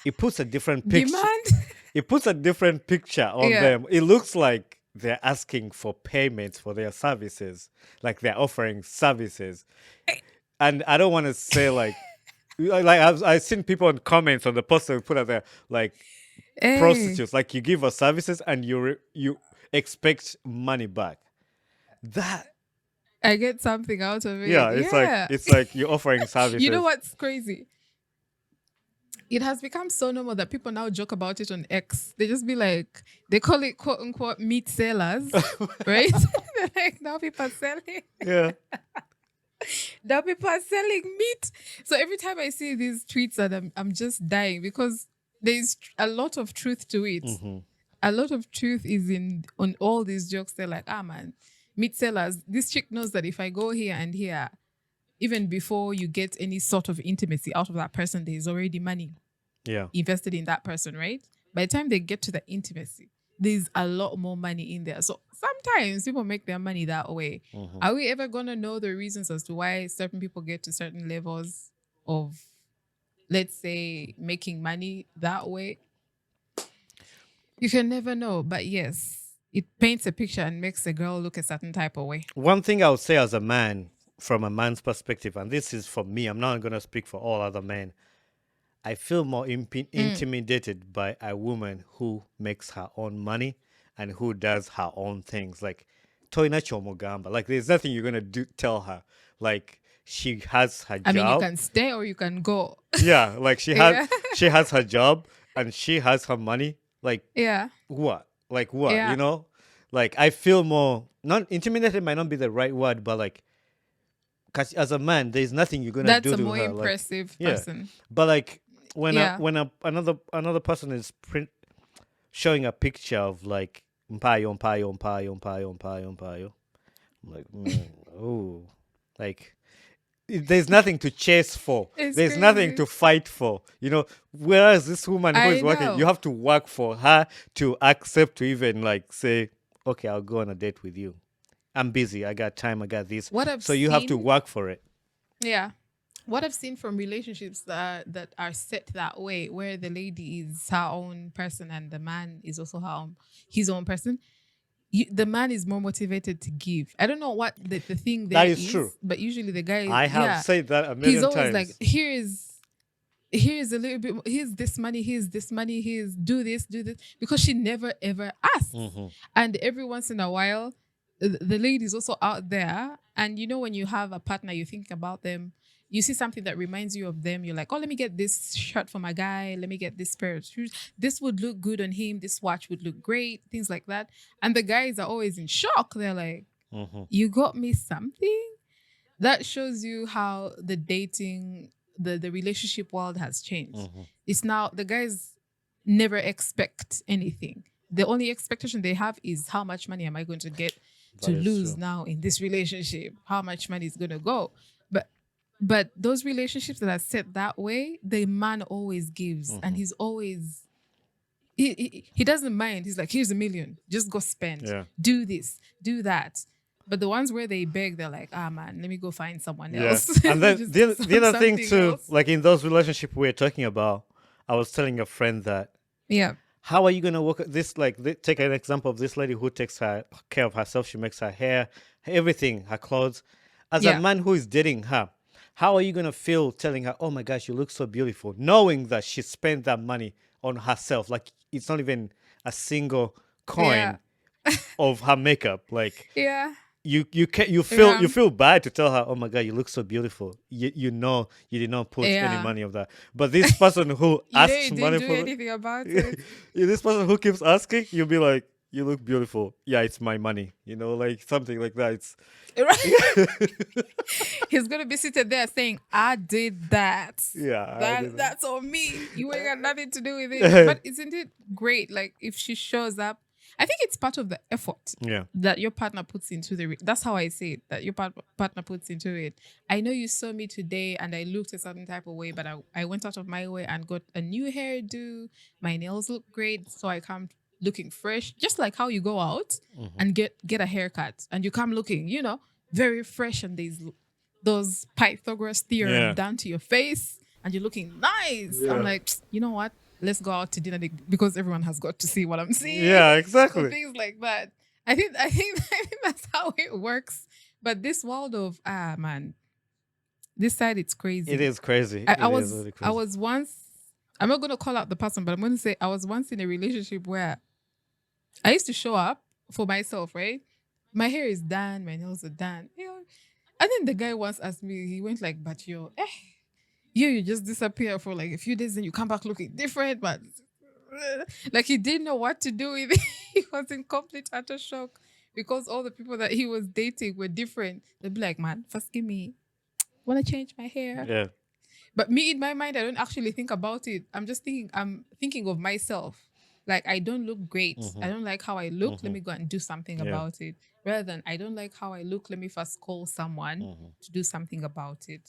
C: it puts a different picture.
A: Demand?
C: It puts a different picture on
A: Yeah.
C: them. It looks like they're asking for payments for their services, like they're offering services. And I don't want to say like I've seen people in comments on the post that we put out there like
A: Hey.
C: prostitutes, like you give us services and you expect money back. That
A: I get something out of it.
C: yeah, it's like you're offering services.
A: You know what's crazy? It has become so normal that people now joke about it on X. They just be like, they call it quote unquote meat sellers, right? They're like, now people are selling.
C: Yeah.
A: Now people are selling meat. So every time I see these tweets, and I'm just dying because there's a lot of truth to it.
C: Mm-hmm.
A: A lot of truth is in on all these jokes. They're like, ah man, meat sellers. This chick knows that if I go here and here, even before you get any sort of intimacy out of that person, there's already money
C: Yeah.
A: invested in that person, right? By the time they get to the intimacy, there's a lot more money in there. So sometimes people make their money that way.
C: Mm-hmm.
A: Are we ever going to know the reasons as to why certain people get to certain levels of, let's say, making money that way? You can never know. But yes, it paints a picture and makes a girl look a certain type of way.
C: One thing I would say as a man, from a man's perspective, and this is for me, I'm not going to speak for all other men. I feel more intimidated by a woman who makes her own money and who does her own things. Like, toina chomogamba. Like, there's nothing you're going to tell her. Like, she has her job.
A: I mean, you can stay or you can go.
C: Yeah, like
A: Yeah.
C: she has her job and she has her money. Like,
A: Yeah.
C: what? Like what?
A: Yeah.
C: You know? Like, I feel more, not intimidated might not be the right word, but like, cause as a man, there's nothing you're gonna
A: That's
C: do
A: a
C: to
A: more
C: her.
A: impressive
C: Like, yeah.
A: person.
C: But like when
A: Yeah.
C: another person is showing a picture of like mpayo mpayo mpayo mpayo mpayo mpayo, I'm like, oh, like there's nothing to chase for.
A: It's
C: There's nothing
A: crazy.
C: to fight for. You know, whereas this woman who
A: I
C: is working,
A: know.
C: you have to work for her to accept to even like say, okay, I'll go on a date with you. I'm busy. I got time. I got this.
A: What I've
C: So you have to
A: seen-
C: work for it.
A: Yeah. What I've seen from relationships that are set that way, where the lady is her own person and the man is also his own person, the man is more motivated to give. I don't know what the thing there
C: That is true.
A: but usually the guy,
C: I have said that a million
A: he's always
C: times.
A: like, here's a little bit, here's this money, here's do this, because she never ever asks.
C: Mm-hmm.
A: And every once in a while, the lady's also out there. And you know, when you have a partner, you think about them, you see something that reminds you of them. You're like, oh, let me get this shirt for my guy. Let me get this pair of shoes. This would look good on him. This watch would look great. Things like that. And the guys are always in shock. They're like,
C: Mm-hmm.
A: you got me something? That shows you how the dating, the relationship world has changed.
C: Mm-hmm.
A: It's now the guys never expect anything. The only expectation they have is how much money am I going to get to
C: That is
A: lose
C: true.
A: now in this relationship? How much money is going to go? But those relationships that are set that way, the man always gives, and he's always he doesn't mind. He's like, here's $1 million, just go spend.
C: Yeah.
A: Do this, do that. But the ones where they beg, they're like, ah man, let me go find someone
C: Yeah.
A: else.
C: And then
A: Just
C: the other thing
A: something
C: too,
A: else.
C: like in those relationships we're talking about, I was telling a friend that
A: Yeah.
C: how are you gonna work this? Like, take an example of this lady who takes care of herself. She makes her hair, everything, her clothes. As
A: Yeah.
C: a man who is dating her, how are you gonna feel telling her, "Oh my gosh, you look so beautiful," knowing that she spent that money on herself? Like, it's not even a single coin
A: Yeah.
C: of her makeup. Like,
A: Yeah.
C: you
A: Yeah.
C: feel bad to tell her, "Oh my god, you look so beautiful." You know you did not put any
A: Yeah.
C: money of that. But this person who
A: You know,
C: asks
A: you
C: money
A: didn't do
C: for
A: anything about it.
C: this person who keeps asking, you'll be like, "You look beautiful." Yeah, it's my money. You know, like something like that. It's
A: He's gonna be seated there saying, I did that.
C: yeah. I did that.
A: That's on me. You ain't got nothing to do with it. But isn't it great? Like, if she shows up, I think it's part of the effort
C: Yeah.
A: that your partner puts into that's how I say it, that your partner puts into it. I know you saw me today and I looked a certain type of way, but I went out of my way and got a new hairdo. My nails look great, so I come looking fresh, just like how you go out and get a haircut and you come looking, very fresh, and there's those Pythagoras theorem
C: Yeah.
A: down to your face and you're looking nice. I'm like, you know what? Let's go out to dinner because everyone has got to see what I'm seeing.
C: Yeah,
A: So
C: exactly.
A: things like that. I think that's how it works. But this world of man, this side it's crazy.
C: It is crazy.
A: I
C: It is
A: was
C: really
A: I
C: crazy.
A: was once. I'm not gonna call out the person, but I'm gonna say I was once in a relationship where I used to show up for myself. Right, my hair is done, my nails are done. And then the guy once asked me. He went like, "But you just disappear for like a few days, and you come back looking different." But like he didn't know what to do with it. He was in complete utter shock because all the people that he was dating were different. They'd be like, "Man, first give me Want to change my hair?
C: Yeah.
A: But me in my mind, I don't actually think about it. I'm thinking of myself. Like I don't look great. I don't like how I look. Let me go and do something
C: Yeah.
A: about it. Rather than I don't like how I look. Let me first call someone to do something about it.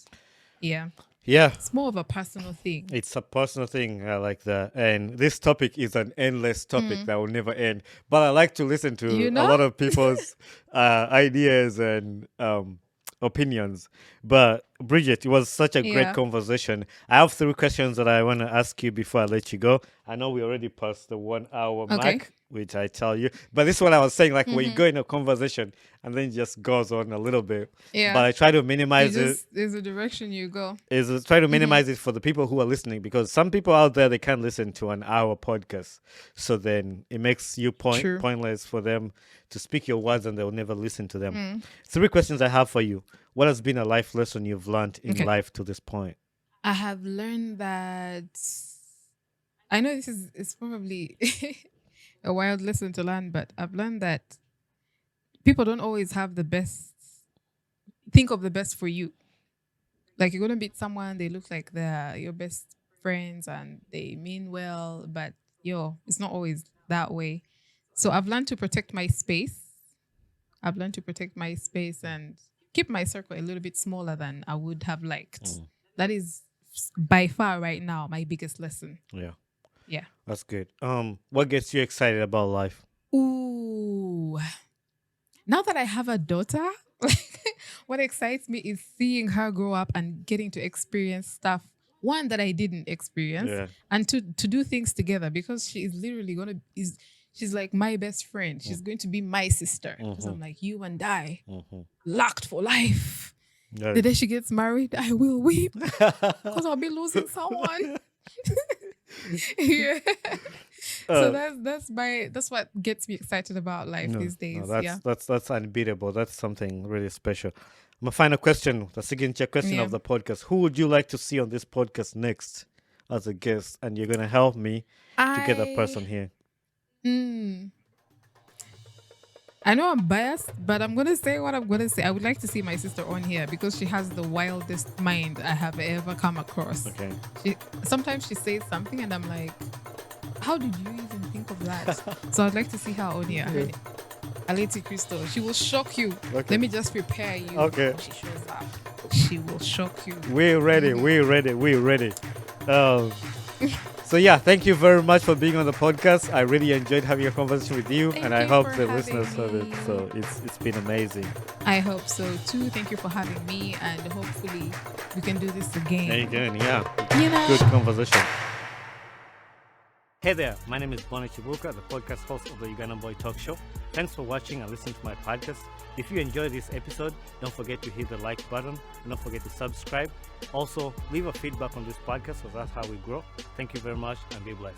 A: Yeah.
C: Yeah.
A: It's more of a personal thing.
C: It's a personal thing. I like that. And this topic is an endless topic that will never end. But I like to listen to
A: You
C: a
A: know?
C: lot of people's ideas and opinions. But Bridget, it was such a great
A: Yeah.
C: conversation. I have 3 questions that I want to ask you before I let you go. I know we already passed the 1 hour
A: Okay.
C: mark, which I tell you. But this one I was saying, like when you go in a conversation and then it just goes on a little bit.
A: Yeah.
C: But I try to
A: You
C: minimize it.
A: just there's a direction you go.
C: Is try to minimize it for the people who are listening, because some people out there, they can't listen to an hour podcast, so then it makes you
A: True.
C: pointless for them to speak your words and they'll never listen to them. 3 questions I have for you. What has been a life lesson you've learned in
A: Okay.
C: life to this point?
A: I have learned that I know this is it's probably a wild lesson to learn, but I've learned that people don't always have the best think of the best for you. Like you're gonna meet someone, they look like they're your best friends and they mean well, but it's not always that way. So I've learned to protect my space. I've learned to protect my space and keep my circle a little bit smaller than I would have liked. That is by far right now my biggest lesson.
C: Yeah,
A: Yeah.
C: that's good. What gets you excited about life?
A: Ooh. Now that I have a daughter, what excites me is seeing her grow up and getting to experience stuff. One that I didn't experience,
C: Yeah.
A: and to do things together, because she is literally she's like my best friend. She's going to be my sister. Because I'm like, you and I, locked for life.
C: Yeah.
A: The day she gets married, I will weep because I'll be losing someone. Yeah. So that's what gets me excited about life these days.
C: That's unbeatable. That's something really special. My final question, the signature question of the podcast: who would you like to see on this podcast next as a guest? And you're gonna help me to get a person here.
A: I know I'm biased, but I'm gonna say what I'm gonna say. I would like to see my sister on here because she has the wildest mind I have ever come across.
C: Okay.
A: Sometimes she says something and I'm like, how did you even think of that? So I'd like to see her on here.
C: Yeah.
A: Aleti Crystal, she will shock you.
C: Okay.
A: Let me just prepare you.
C: Okay.
A: When she shows up, she will shock you.
C: We're ready. We're ready. We're ready. So yeah, thank you very much for being on the podcast. I really enjoyed having a conversation with you,
A: Thank
C: and I
A: you
C: hope
A: for
C: the
A: having
C: listeners heard it.
A: me.
C: So it's been amazing.
A: I hope so too. Thank you for having me, and hopefully we can do this again.
C: Again, yeah.
A: You know?
C: Good conversation. Hey there, my name is Bonnie Chibuka, the podcast host of the Ugandan Boy Talk Show. Thanks for watching and listening to my podcast. If you enjoyed this episode, don't forget to hit the like button and don't forget to subscribe. Also, leave a feedback on this podcast because that's how we grow. Thank you very much and be blessed.